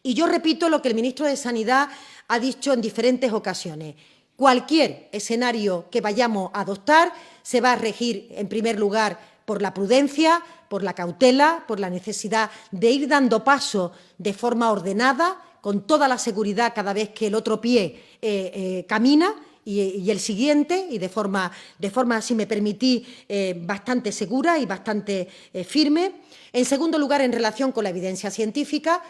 Y yo repito lo que el ministro de Sanidad ha dicho en diferentes ocasiones. Cualquier escenario que vayamos a adoptar se va a regir, en primer lugar, por la prudencia, por la cautela, por la necesidad de ir dando paso de forma ordenada, con toda la seguridad cada vez que el otro pie camina y el siguiente, y de forma, si me permitís, bastante segura y bastante firme. En segundo lugar, en relación con la evidencia científica,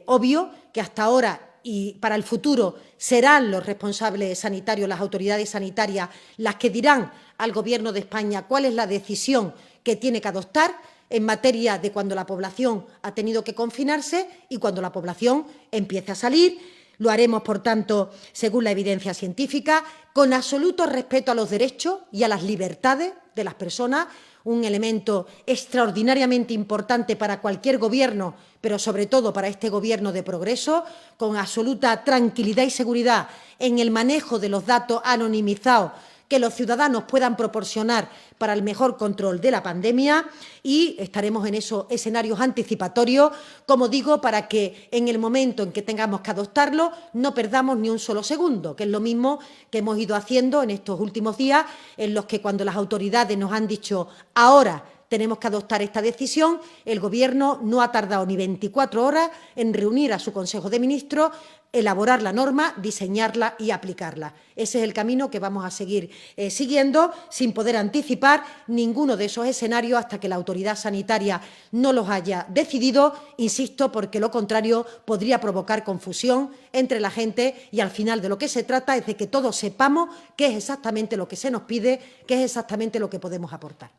obvio que hasta ahora y para el futuro serán los responsables sanitarios, las autoridades sanitarias, las que dirán al Gobierno de España cuál es la decisión que tiene que adoptar en materia de cuando la población ha tenido que confinarse y cuando la población empiece a salir. Lo haremos, por tanto, según la evidencia científica, con absoluto respeto a los derechos y a las libertades de las personas, un elemento extraordinariamente importante para cualquier gobierno, pero sobre todo para este gobierno de progreso, con absoluta tranquilidad y seguridad en el manejo de los datos anonimizados que los ciudadanos puedan proporcionar para el mejor control de la pandemia, y estaremos en esos escenarios anticipatorios, como digo, para que en el momento en que tengamos que adoptarlo no perdamos ni un solo segundo, que es lo mismo que hemos ido haciendo en estos últimos días, en los que cuando las autoridades nos han dicho ahora tenemos que adoptar esta decisión, el Gobierno no ha tardado ni 24 horas en reunir a su Consejo de Ministros, elaborar la norma, diseñarla y aplicarla. Ese es el camino que vamos a seguir siguiendo, sin poder anticipar ninguno de esos escenarios hasta que la autoridad sanitaria no los haya decidido, insisto, porque lo contrario podría provocar confusión entre la gente, y al final de lo que se trata es de que todos sepamos qué es exactamente lo que se nos pide, qué es exactamente lo que podemos aportar.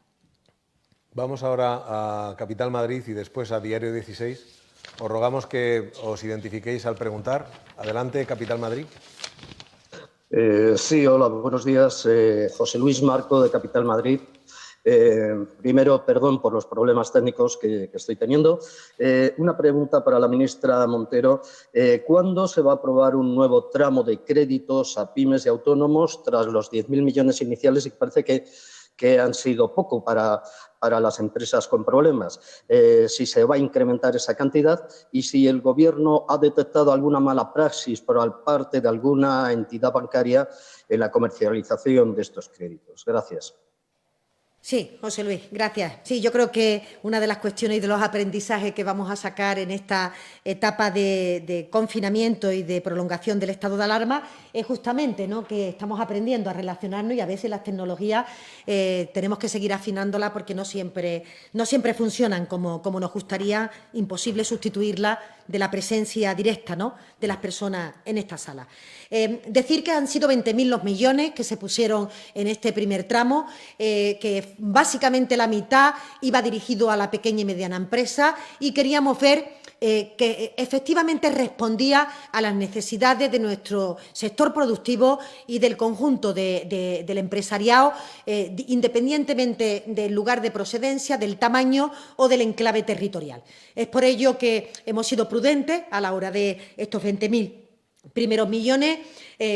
Vamos ahora a Capital Madrid y después a Diario 16. Os rogamos que os identifiquéis al preguntar. Adelante, Capital Madrid. Sí, hola, buenos días. José Luis Marco, de Capital Madrid. Primero, perdón por los problemas técnicos que estoy teniendo. Una pregunta para la ministra Montero. ¿Cuándo se va a aprobar un nuevo tramo de créditos a pymes y autónomos tras los 10.000 millones iniciales, y que parece que han sido poco para las empresas con problemas? Si se va a incrementar esa cantidad y si el Gobierno ha detectado alguna mala praxis por parte de alguna entidad bancaria en la comercialización de estos créditos. Gracias. Sí, José Luis, gracias. Sí, yo creo que una de las cuestiones y de los aprendizajes que vamos a sacar en esta etapa de confinamiento y de prolongación del estado de alarma es justamente, ¿no?, que estamos aprendiendo a relacionarnos, y a veces las tecnologías tenemos que seguir afinándolas porque no siempre funcionan como nos gustaría. Imposible sustituirla de la presencia directa, ¿no?, de las personas en esta sala. Decir que han sido 20.000 los millones que se pusieron en este primer tramo, que básicamente la mitad iba dirigido a la pequeña y mediana empresa, y queríamos ver que efectivamente respondía a las necesidades de nuestro sector productivo y del conjunto del empresariado, independientemente del lugar de procedencia, del tamaño o del enclave territorial. Es por ello que hemos sido prudentes a la hora de estos 20.000 primeros millones.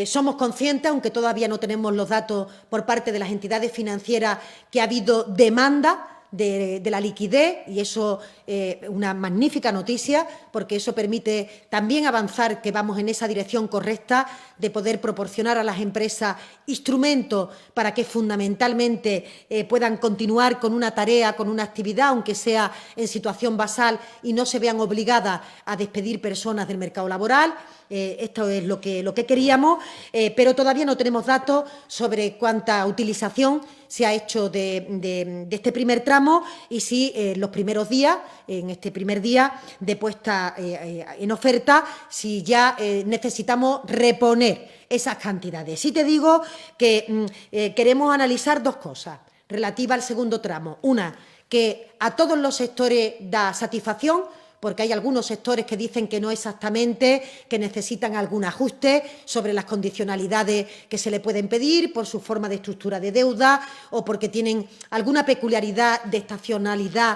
Somos conscientes, aunque todavía no tenemos los datos por parte de las entidades financieras, que ha habido demanda de la liquidez, y eso es una magnífica noticia, porque eso permite también avanzar, que vamos en esa dirección correcta de poder proporcionar a las empresas instrumentos para que fundamentalmente puedan continuar con una tarea, con una actividad, aunque sea en situación basal, y no se vean obligadas a despedir personas del mercado laboral. Esto es lo que queríamos, pero todavía no tenemos datos sobre cuánta utilización se ha hecho de este primer tramo y si los primeros días, en este primer día de puesta en oferta, si ya necesitamos reponer esas cantidades. Sí te digo que queremos analizar dos cosas relativas al segundo tramo. Una, que a todos los sectores da satisfacción, porque hay algunos sectores que dicen que no exactamente, que necesitan algún ajuste sobre las condicionalidades que se le pueden pedir por su forma de estructura de deuda o porque tienen alguna peculiaridad de estacionalidad.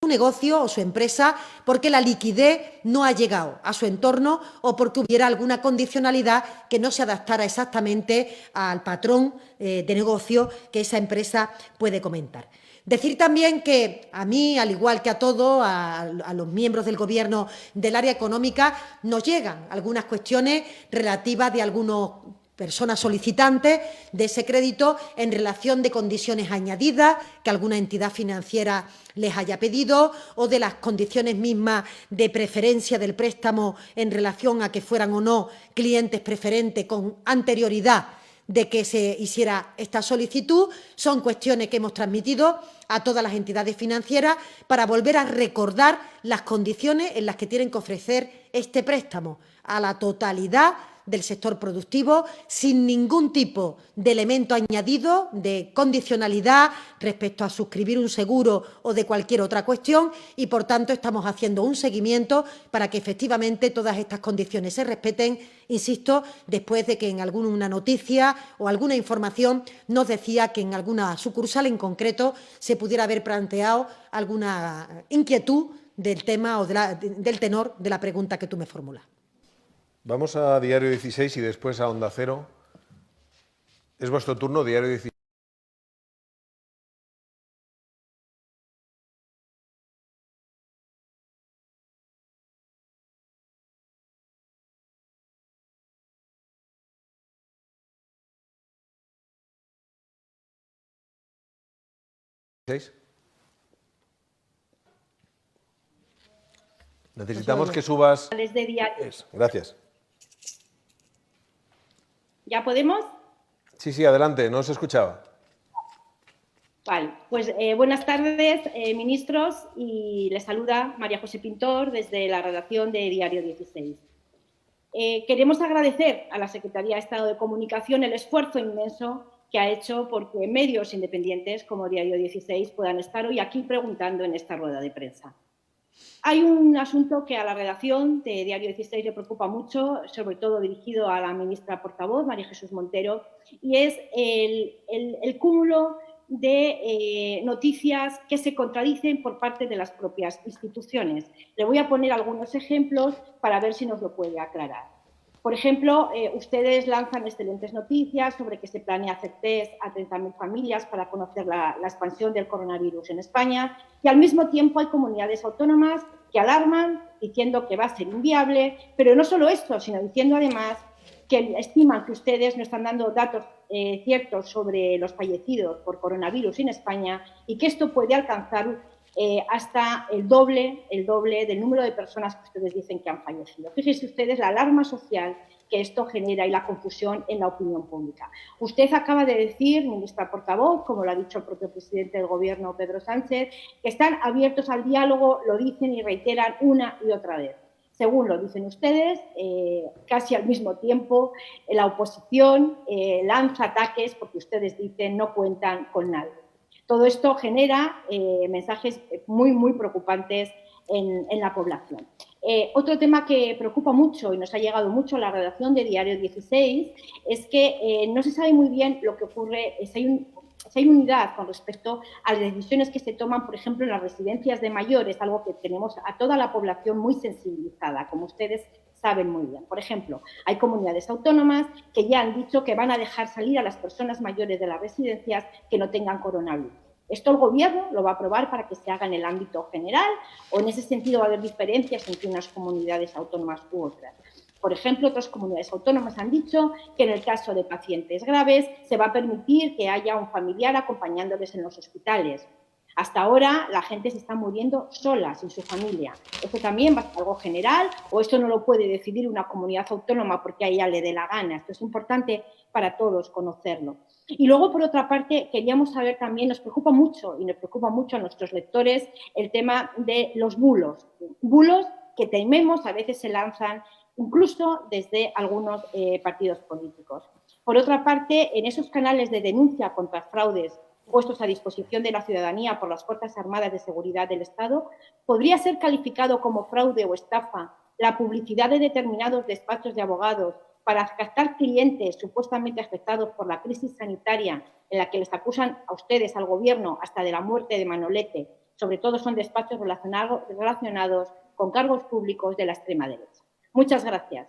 Su negocio o su empresa porque la liquidez no ha llegado a su entorno o porque hubiera alguna condicionalidad que no se adaptara exactamente al patrón de negocio que esa empresa puede comentar. Decir también que a mí, al igual que a todos, a los miembros del Gobierno del área económica, nos llegan algunas cuestiones relativas de algunos personas solicitantes de ese crédito en relación de condiciones añadidas que alguna entidad financiera les haya pedido o de las condiciones mismas de preferencia del préstamo en relación a que fueran o no clientes preferentes con anterioridad de que se hiciera esta solicitud. Son cuestiones que hemos transmitido a todas las entidades financieras para volver a recordar las condiciones en las que tienen que ofrecer este préstamo a la totalidad del sector productivo, sin ningún tipo de elemento añadido de condicionalidad respecto a suscribir un seguro o de cualquier otra cuestión, y por tanto estamos haciendo un seguimiento para que efectivamente todas estas condiciones se respeten, insisto, después de que en alguna noticia o alguna información nos decía que en alguna sucursal en concreto se pudiera haber planteado alguna inquietud del tema o del tenor de la pregunta que tú me formulas. Vamos a Diario 16 y después a Onda Cero. Es vuestro turno, Diario 16. Necesitamos que subas. Gracias. ¿Ya podemos? Sí, adelante, no se escuchaba. Vale, pues buenas tardes, ministros, y les saluda María José Pintor desde la redacción de Diario 16. Queremos agradecer a la Secretaría de Estado de Comunicación el esfuerzo inmenso que ha hecho porque medios independientes como Diario 16 puedan estar hoy aquí preguntando en esta rueda de prensa. Hay un asunto que a la redacción de Diario 16 le preocupa mucho, sobre todo dirigido a la ministra portavoz, María Jesús Montero, y es el cúmulo de noticias que se contradicen por parte de las propias instituciones. Le voy a poner algunos ejemplos para ver si nos lo puede aclarar. Por ejemplo, ustedes lanzan excelentes noticias sobre que se planea hacer test a 30.000 familias para conocer la expansión del coronavirus en España, y al mismo tiempo hay comunidades autónomas que alarman diciendo que va a ser inviable, pero no solo esto, sino diciendo además que estiman que ustedes no están dando datos ciertos sobre los fallecidos por coronavirus en España y que esto puede alcanzar hasta el doble del número de personas que ustedes dicen que han fallecido. Fíjense ustedes la alarma social que esto genera y la confusión en la opinión pública. Usted acaba de decir, ministra portavoz, como lo ha dicho el propio presidente del Gobierno, Pedro Sánchez, que están abiertos al diálogo, lo dicen y reiteran una y otra vez. Según lo dicen ustedes, casi al mismo tiempo la oposición lanza ataques porque ustedes dicen no cuentan con nadie. Todo esto genera mensajes muy preocupantes en la población. Otro tema que preocupa mucho y nos ha llegado mucho a la redacción de Diario 16 es que no se sabe muy bien lo que ocurre, si hay unidad con respecto a las decisiones que se toman, por ejemplo, en las residencias de mayores, algo que tenemos a toda la población muy sensibilizada, como ustedes saben muy bien. Por ejemplo, hay comunidades autónomas que ya han dicho que van a dejar salir a las personas mayores de las residencias que no tengan coronavirus. Esto el Gobierno lo va a aprobar para que se haga en el ámbito general o en ese sentido va a haber diferencias entre unas comunidades autónomas u otras. Por ejemplo, otras comunidades autónomas han dicho que en el caso de pacientes graves se va a permitir que haya un familiar acompañándoles en los hospitales. Hasta ahora la gente se está muriendo sola, sin su familia. ¿Esto también va a ser algo general o esto no lo puede decidir una comunidad autónoma porque a ella le dé la gana? Esto es importante para todos conocerlo. Y luego, por otra parte, queríamos saber también, nos preocupa mucho y nos preocupa mucho a nuestros lectores el tema de los bulos. Bulos que tememos a veces se lanzan incluso desde algunos partidos políticos. Por otra parte, en esos canales de denuncia contra fraudes puestos a disposición de la ciudadanía por las Fuerzas Armadas de Seguridad del Estado, ¿podría ser calificado como fraude o estafa la publicidad de determinados despachos de abogados para captar clientes supuestamente afectados por la crisis sanitaria en la que les acusan a ustedes, al Gobierno, hasta de la muerte de Manolete? Sobre todo son despachos relacionados con cargos públicos de la extrema derecha. Muchas gracias.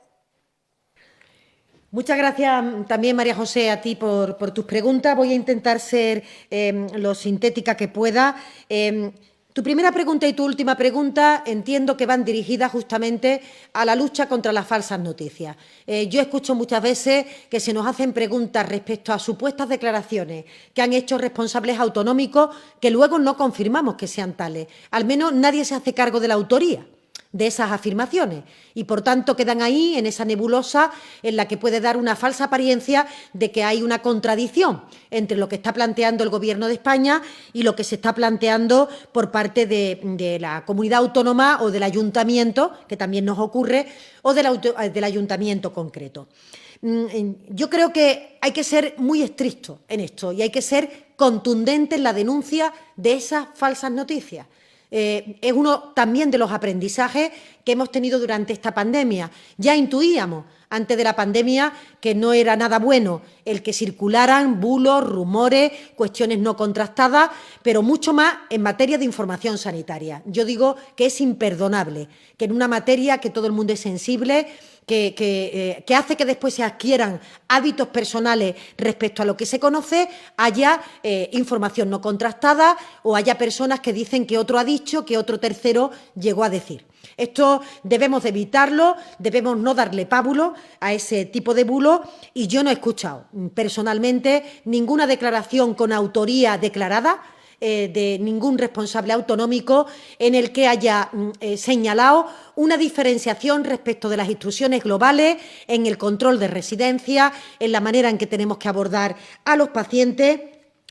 Muchas gracias también, María José, a ti por tus preguntas. Voy a intentar ser lo sintética que pueda. Tu primera pregunta y tu última pregunta entiendo que van dirigidas justamente a la lucha contra las falsas noticias. Yo escucho muchas veces que se nos hacen preguntas respecto a supuestas declaraciones que han hecho responsables autonómicos que luego no confirmamos que sean tales. Al menos nadie se hace cargo de la autoría de esas afirmaciones y, por tanto, quedan ahí en esa nebulosa en la que puede dar una falsa apariencia de que hay una contradicción entre lo que está planteando el Gobierno de España y lo que se está planteando por parte de la comunidad autónoma o del ayuntamiento, que también nos ocurre, o del ayuntamiento concreto. Yo creo que hay que ser muy estricto en esto y hay que ser contundente en la denuncia de esas falsas noticias. Es uno también de los aprendizajes que hemos tenido durante esta pandemia. Ya intuíamos antes de la pandemia que no era nada bueno el que circularan bulos, rumores, cuestiones no contrastadas, pero mucho más en materia de información sanitaria. Yo digo que es imperdonable que en una materia que todo el mundo es sensible, que hace que después se adquieran hábitos personales respecto a lo que se conoce, haya información no contrastada o haya personas que dicen que otro ha dicho, que otro tercero llegó a decir. Esto debemos de evitarlo, debemos no darle pábulo a ese tipo de bulos y yo no he escuchado personalmente ninguna declaración con autoría declarada de ningún responsable autonómico en el que haya señalado una diferenciación respecto de las instrucciones globales en el control de residencias, en la manera en que tenemos que abordar a los pacientes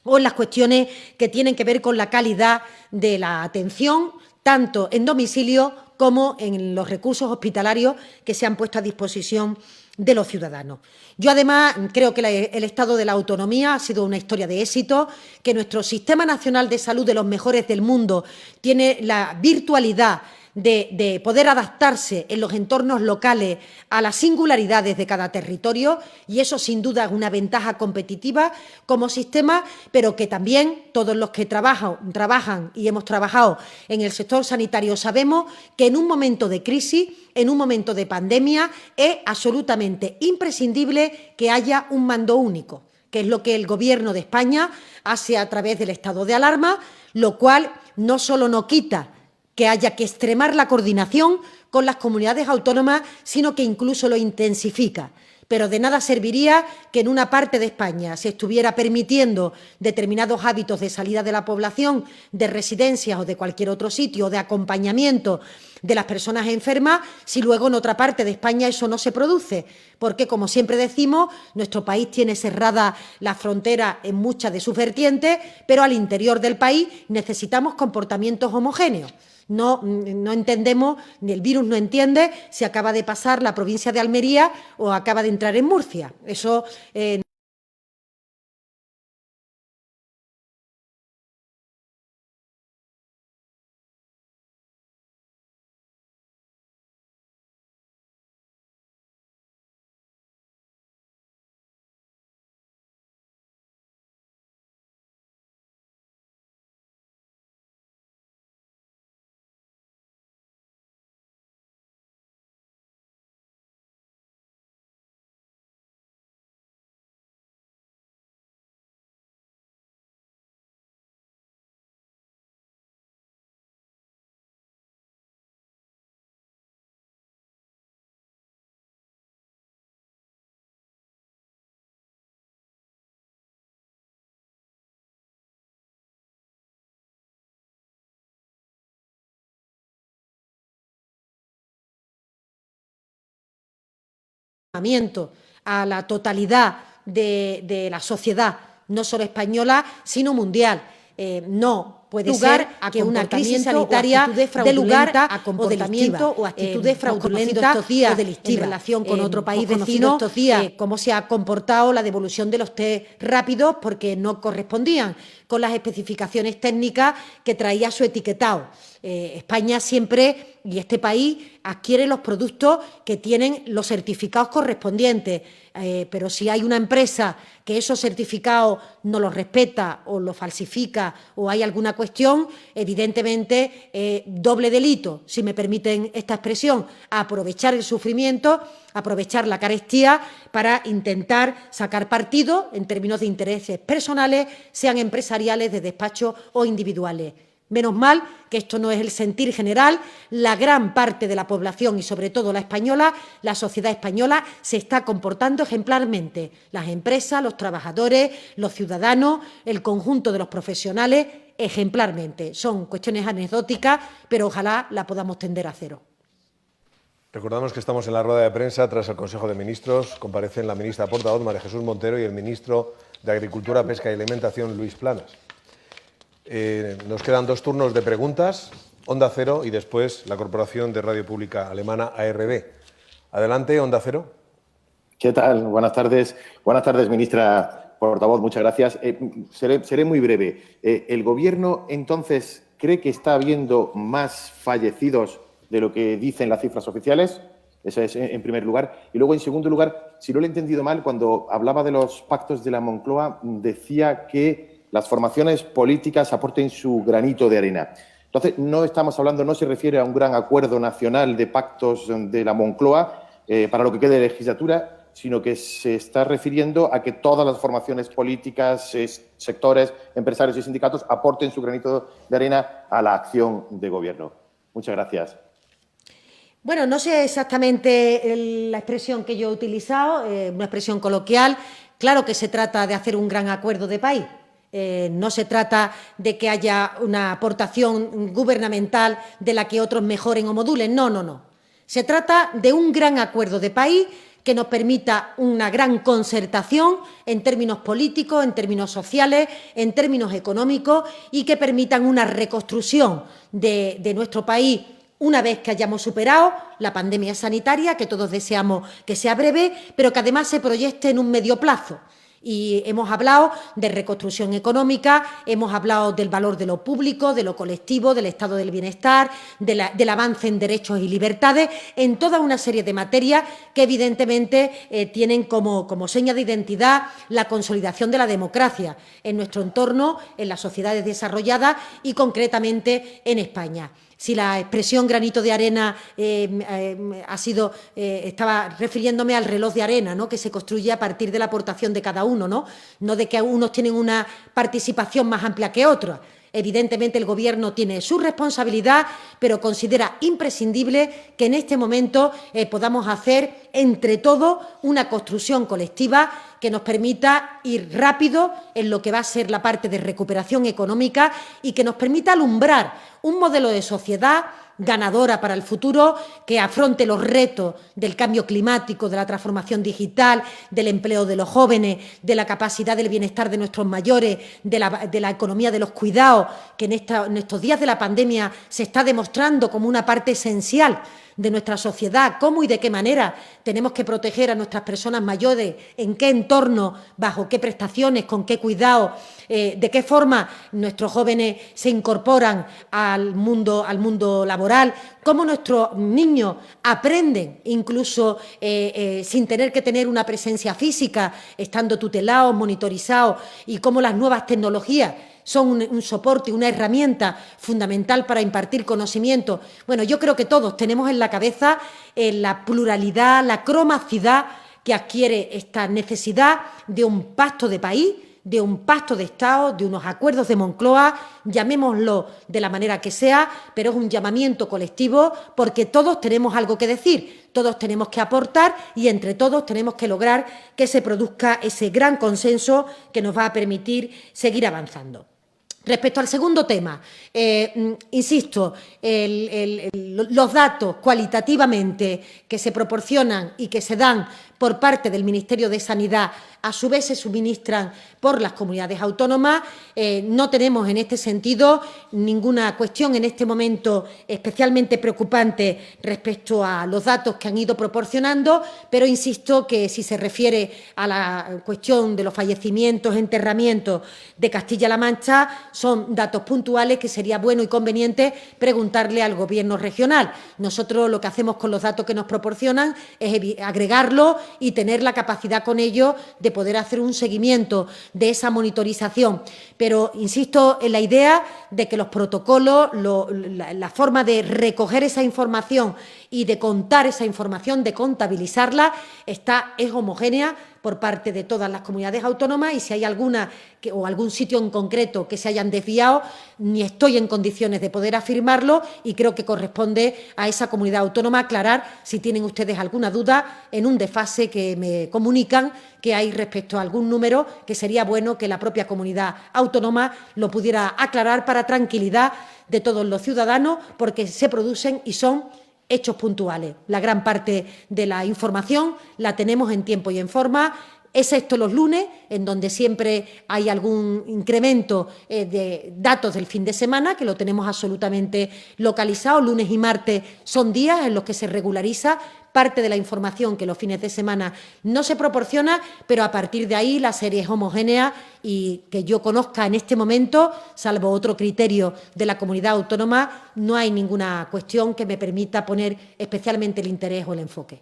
o en las cuestiones que tienen que ver con la calidad de la atención, tanto en domicilio como en los recursos hospitalarios que se han puesto a disposición de los ciudadanos. Yo, además, creo que el Estado de la Autonomía ha sido una historia de éxito, que nuestro Sistema Nacional de Salud, de los mejores del mundo, tiene la virtualidad de poder adaptarse en los entornos locales a las singularidades de cada territorio y eso, sin duda, es una ventaja competitiva como sistema, pero que también todos los que trabajan y hemos trabajado en el sector sanitario sabemos que en un momento de crisis, en un momento de pandemia, es absolutamente imprescindible que haya un mando único, que es lo que el Gobierno de España hace a través del estado de alarma, lo cual no solo no quita que haya que extremar la coordinación con las comunidades autónomas, sino que incluso lo intensifica. Pero de nada serviría que en una parte de España se estuviera permitiendo determinados hábitos de salida de la población, de residencias o de cualquier otro sitio, de acompañamiento de las personas enfermas si luego en otra parte de España eso no se produce? Porque, como siempre decimos, nuestro país tiene cerrada la frontera en muchas de sus vertientes, pero al interior del país necesitamos comportamientos homogéneos. No entendemos, ni el virus no entiende si acaba de pasar la provincia de Almería o acaba de entrar en Murcia. Eso a la totalidad de la sociedad, no solo española, sino mundial. No puede lugar a que una crisis sanitaria dé lugar a comportamiento o actitudes fraudulentas o delictivas en relación con otro país vecino, estos días cómo se ha comportado la devolución de los test rápidos porque no correspondían con las especificaciones técnicas que traía su etiquetado. España siempre, y este país, adquiere los productos que tienen los certificados correspondientes, pero si hay una empresa que esos certificados no los respeta o los falsifica o hay alguna cuestión, evidentemente doble delito, si me permiten esta expresión, aprovechar el sufrimiento, aprovechar la carestía para intentar sacar partido en términos de intereses personales, sean empresariales, de despacho o individuales. Menos mal que esto no es el sentir general. La gran parte de la población y sobre todo la española, la sociedad española, se está comportando ejemplarmente. Las empresas, los trabajadores, los ciudadanos, el conjunto de los profesionales, ejemplarmente. Son cuestiones anecdóticas, pero ojalá la podamos tender a cero. Recordamos que estamos en la rueda de prensa tras el Consejo de Ministros. Comparecen la ministra portavoz, María Jesús Montero, y el ministro de Agricultura, Pesca y Alimentación, Luis Planas. Nos quedan 2 turnos de preguntas, Onda Cero y después la Corporación de Radio Pública Alemana, ARB. Adelante, Onda Cero. ¿Qué tal? Buenas tardes. Buenas tardes, ministra portavoz. Muchas gracias. Seré muy breve. ¿El Gobierno, entonces, cree que está habiendo más fallecidos de lo que dicen las cifras oficiales? Eso es en primer lugar. Y luego, en segundo lugar, si no lo he entendido mal, cuando hablaba de los pactos de la Moncloa, decía que las formaciones políticas aporten su granito de arena. Entonces, no estamos hablando, no se refiere a un gran acuerdo nacional de pactos de la Moncloa para lo que quede de legislatura, sino que se está refiriendo a que todas las formaciones políticas, sectores, empresarios y sindicatos aporten su granito de arena a la acción de Gobierno. Muchas gracias. Bueno, no sé exactamente la expresión que yo he utilizado, una expresión coloquial. Claro que se trata de hacer un gran acuerdo de país. No se trata de que haya una aportación gubernamental de la que otros mejoren o modulen. No, no, no. Se trata de un gran acuerdo de país que nos permita una gran concertación en términos políticos, en términos sociales, en términos económicos y que permitan una reconstrucción de nuestro país una vez que hayamos superado la pandemia sanitaria, que todos deseamos que sea breve, pero que además se proyecte en un medio plazo. Y hemos hablado de reconstrucción económica, hemos hablado del valor de lo público, de lo colectivo, del estado del bienestar, del avance en derechos y libertades, en toda una serie de materias que evidentemente tienen como seña de identidad la consolidación de la democracia en nuestro entorno, en las sociedades desarrolladas y concretamente en España. Si la expresión granito de arena estaba refiriéndome al reloj de arena, ¿no?, que se construye a partir de la aportación de cada uno, no de que unos tienen una participación más amplia que otros. Evidentemente, el Gobierno tiene su responsabilidad, pero considera imprescindible que en este momento podamos hacer entre todos una construcción colectiva que nos permita ir rápido en lo que va a ser la parte de recuperación económica y que nos permita alumbrar un modelo de sociedad ganadora para el futuro, que afronte los retos del cambio climático, de la transformación digital, del empleo de los jóvenes, de la capacidad del bienestar de nuestros mayores, de la economía de los cuidados, que en estos días de la pandemia se está demostrando como una parte esencial de nuestra sociedad, cómo y de qué manera tenemos que proteger a nuestras personas mayores, en qué entorno, bajo qué prestaciones, con qué cuidado, de qué forma nuestros jóvenes se incorporan al mundo laboral, cómo nuestros niños aprenden incluso sin tener que tener una presencia física, estando tutelados, monitorizados, y cómo las nuevas tecnologías son un soporte, una herramienta fundamental para impartir conocimiento. Bueno, yo creo que todos tenemos en la cabeza la pluralidad, la cromacidad que adquiere esta necesidad de un pacto de país, de un pacto de Estado, de unos acuerdos de Moncloa, llamémoslo de la manera que sea, pero es un llamamiento colectivo porque todos tenemos algo que decir, todos tenemos que aportar y entre todos tenemos que lograr que se produzca ese gran consenso que nos va a permitir seguir avanzando. Respecto al segundo tema, insisto, los datos cualitativamente que se proporcionan y que se dan por parte del Ministerio de Sanidad, a su vez se suministran por las comunidades autónomas. No tenemos en este sentido ninguna cuestión en este momento especialmente preocupante respecto a los datos que han ido proporcionando, pero insisto que si se refiere a la cuestión de los fallecimientos, enterramientos de Castilla-La Mancha, son datos puntuales que sería bueno y conveniente preguntarle al Gobierno regional. Nosotros lo que hacemos con los datos que nos proporcionan es agregarlos y tener la capacidad con ellos de poder hacer un seguimiento de esa monitorización. Pero insisto en la idea de que los protocolos, la forma de recoger esa información y de contar esa información, de contabilizarla, es homogénea por parte de todas las comunidades autónomas, y si hay alguna o algún sitio en concreto que se hayan desviado, ni estoy en condiciones de poder afirmarlo, y creo que corresponde a esa comunidad autónoma aclarar si tienen ustedes alguna duda en un desfase que me comunican que hay respecto a algún número, que sería bueno que la propia comunidad autónoma lo pudiera aclarar para tranquilidad de todos los ciudadanos, porque se producen y son hechos puntuales. La gran parte de la información la tenemos en tiempo y en forma, excepto los lunes, en donde siempre hay algún incremento de datos del fin de semana, que lo tenemos absolutamente localizado. Lunes y martes son días en los que se regulariza parte de la información que los fines de semana no se proporciona, pero a partir de ahí la serie es homogénea, y que yo conozca en este momento, salvo otro criterio de la comunidad autónoma, no hay ninguna cuestión que me permita poner especialmente el interés o el enfoque.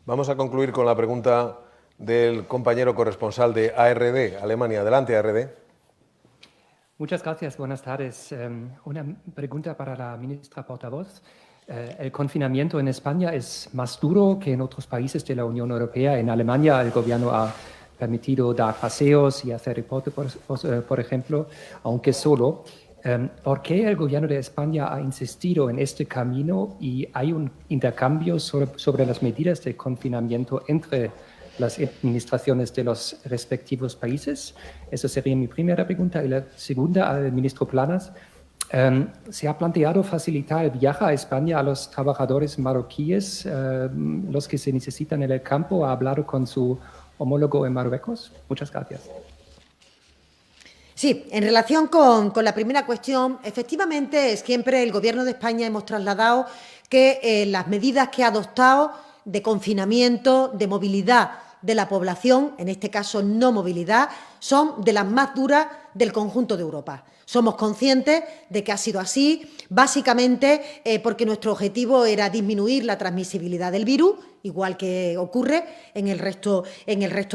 Vamos a concluir con la pregunta del compañero corresponsal de ARD, Alemania. Adelante, ARD. Muchas gracias. Buenas tardes. Una pregunta para la ministra portavoz. El confinamiento en España es más duro que en otros países de la Unión Europea. En Alemania el gobierno ha permitido dar paseos y hacer deporte, por ejemplo, aunque solo. ¿Por qué el gobierno de España ha insistido en este camino y hay un intercambio sobre las medidas de confinamiento entre las administraciones de los respectivos países? Esa sería mi primera pregunta. Y la segunda al ministro Planas. ¿Se ha planteado facilitar el viaje a España a los trabajadores marroquíes, los que se necesitan en el campo? ¿Ha hablado con su homólogo en Marruecos? Muchas gracias. Sí, en relación con la primera cuestión, efectivamente siempre el Gobierno de España hemos trasladado que las medidas que ha adoptado de confinamiento, de movilidad de la población, en este caso no movilidad, son de las más duras del conjunto de Europa. Somos conscientes de que ha sido así, básicamente porque nuestro objetivo era disminuir la transmisibilidad del virus, igual que ocurre en el resto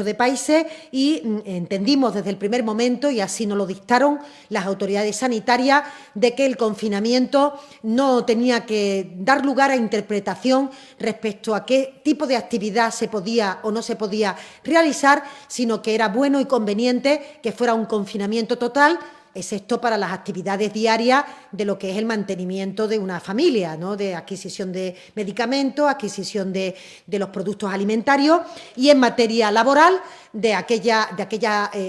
de países, y entendimos desde el primer momento, y así nos lo dictaron las autoridades sanitarias, de que el confinamiento no tenía que dar lugar a interpretación respecto a qué tipo de actividad se podía o no se podía realizar, sino que era bueno y conveniente que fuera un confinamiento total, excepto para las actividades diarias de lo que es el mantenimiento de una familia, ¿no? De adquisición de medicamentos, adquisición de los productos alimentarios, y en materia laboral de aquellas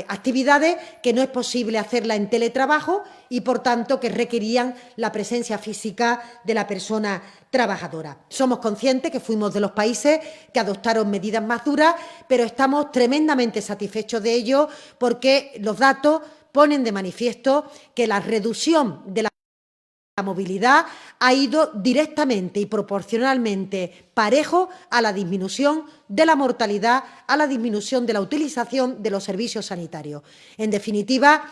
actividades que no es posible hacerla en teletrabajo y, por tanto, que requerían la presencia física de la persona trabajadora. Somos conscientes que fuimos de los países que adoptaron medidas más duras, pero estamos tremendamente satisfechos de ello porque los datos ponen de manifiesto que la reducción de la movilidad ha ido directamente y proporcionalmente parejo a la disminución de la mortalidad, a la disminución de la utilización de los servicios sanitarios. En definitiva,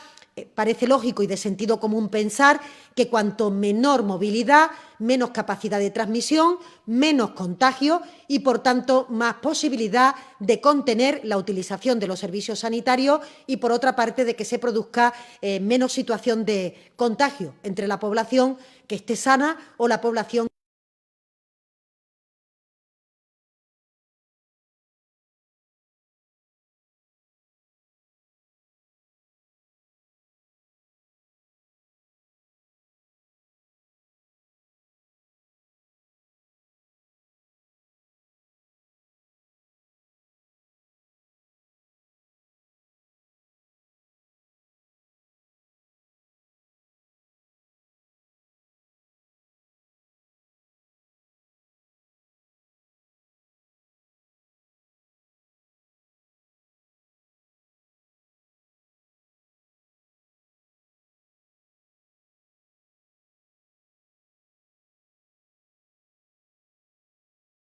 parece lógico y de sentido común pensar que cuanto menor movilidad, menos capacidad de transmisión, menos contagio y, por tanto, más posibilidad de contener la utilización de los servicios sanitarios y, por otra parte, de que se produzca menos situación de contagio entre la población que esté sana o la población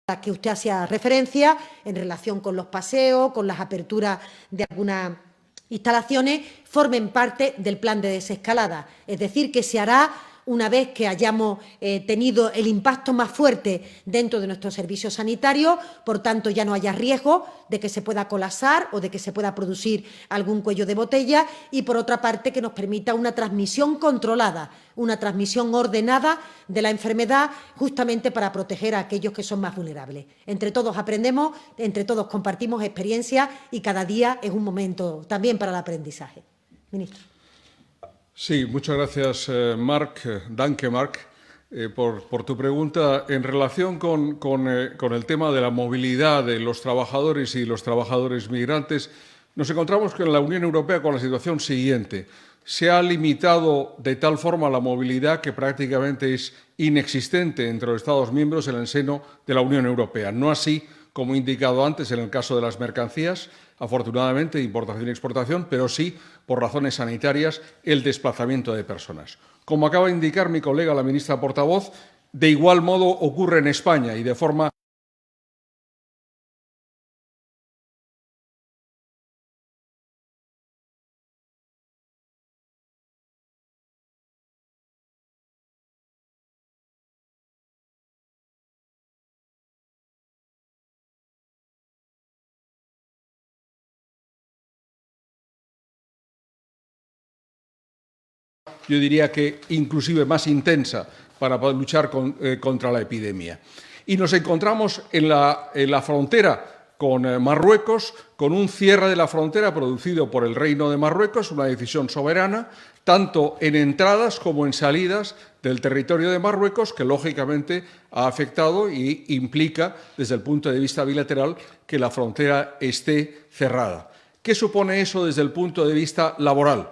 a las que usted hacía referencia en relación con los paseos, con las aperturas de algunas instalaciones, formen parte del plan de desescalada. Es decir, que se hará una vez que hayamos tenido el impacto más fuerte dentro de nuestros servicios sanitarios, por tanto ya no haya riesgo de que se pueda colapsar o de que se pueda producir algún cuello de botella y, por otra parte, que nos permita una transmisión controlada, una transmisión ordenada de la enfermedad, justamente para proteger a aquellos que son más vulnerables. Entre todos aprendemos, entre todos compartimos experiencias y cada día es un momento también para el aprendizaje. Ministro. Sí, muchas gracias, Marc. Danke, Marc, por tu pregunta. En relación con el tema de la movilidad de los trabajadores y los trabajadores migrantes, nos encontramos en la Unión Europea con la situación siguiente. Se ha limitado de tal forma la movilidad que prácticamente es inexistente entre los Estados miembros en el seno de la Unión Europea. No así, como he indicado antes, en el caso de las mercancías, afortunadamente, importación y exportación, pero sí, por razones sanitarias, el desplazamiento de personas. Como acaba de indicar mi colega, la ministra portavoz, de igual modo ocurre en España y de forma yo diría que inclusive más intensa para poder luchar contra la epidemia. Y nos encontramos en la frontera con Marruecos, con un cierre de la frontera producido por el Reino de Marruecos, una decisión soberana, tanto en entradas como en salidas del territorio de Marruecos, que lógicamente ha afectado y implica, desde el punto de vista bilateral, que la frontera esté cerrada. ¿Qué supone eso desde el punto de vista laboral?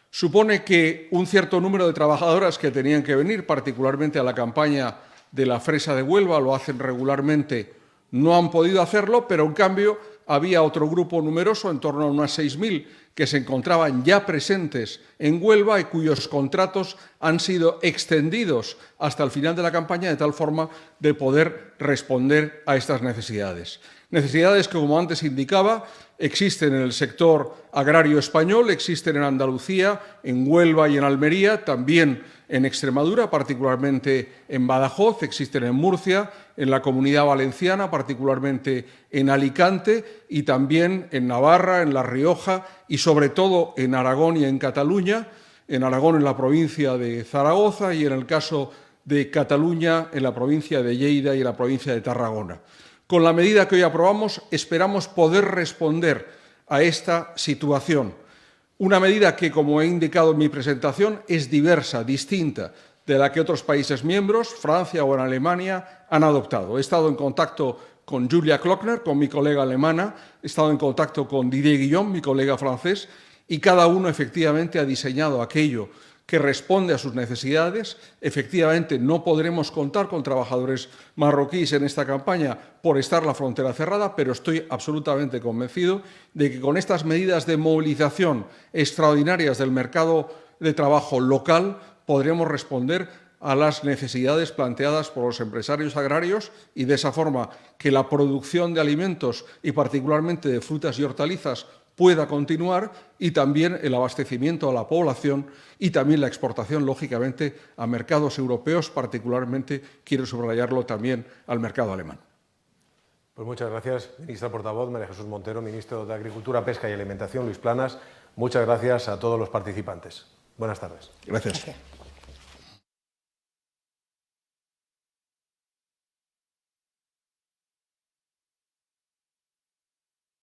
Supone que un cierto número de trabajadoras que tenían que venir, particularmente a la campaña de la fresa de Huelva, lo hacen regularmente, no han podido hacerlo, pero en cambio había otro grupo numeroso, en torno a unas 6.000, que se encontraban ya presentes en Huelva y cuyos contratos han sido extendidos hasta el final de la campaña de tal forma de poder responder a estas necesidades. Necesidades que, como antes indicaba, existen en el sector agrario español, existen en Andalucía, en Huelva y en Almería, también en Extremadura, particularmente en Badajoz, existen en Murcia, en la Comunidad Valenciana, particularmente en Alicante y también en Navarra, en La Rioja y sobre todo en Aragón y en Cataluña, en Aragón en la provincia de Zaragoza y en el caso de Cataluña en la provincia de Lleida y en la provincia de Tarragona. Con la medida que hoy aprobamos, esperamos poder responder a esta situación. Una medida que, como he indicado en mi presentación, es diversa, distinta de la que otros países miembros, Francia o en Alemania, han adoptado. He estado en contacto con Julia Klöckner, con mi colega alemana, he estado en contacto con Didier Guillaume, mi colega francés, y cada uno efectivamente ha diseñado aquello que responde a sus necesidades. Efectivamente, no podremos contar con trabajadores marroquíes en esta campaña por estar la frontera cerrada, pero estoy absolutamente convencido de que con estas medidas de movilización extraordinarias del mercado de trabajo local podremos responder a las necesidades planteadas por los empresarios agrarios y de esa forma que la producción de alimentos y particularmente de frutas y hortalizas pueda continuar y también el abastecimiento a la población y también la exportación, lógicamente, a mercados europeos, particularmente, quiero subrayarlo también, al mercado alemán. Pues muchas gracias, ministra portavoz María Jesús Montero, ministro de Agricultura, Pesca y Alimentación Luis Planas. Muchas gracias a todos los participantes. Buenas tardes. Gracias.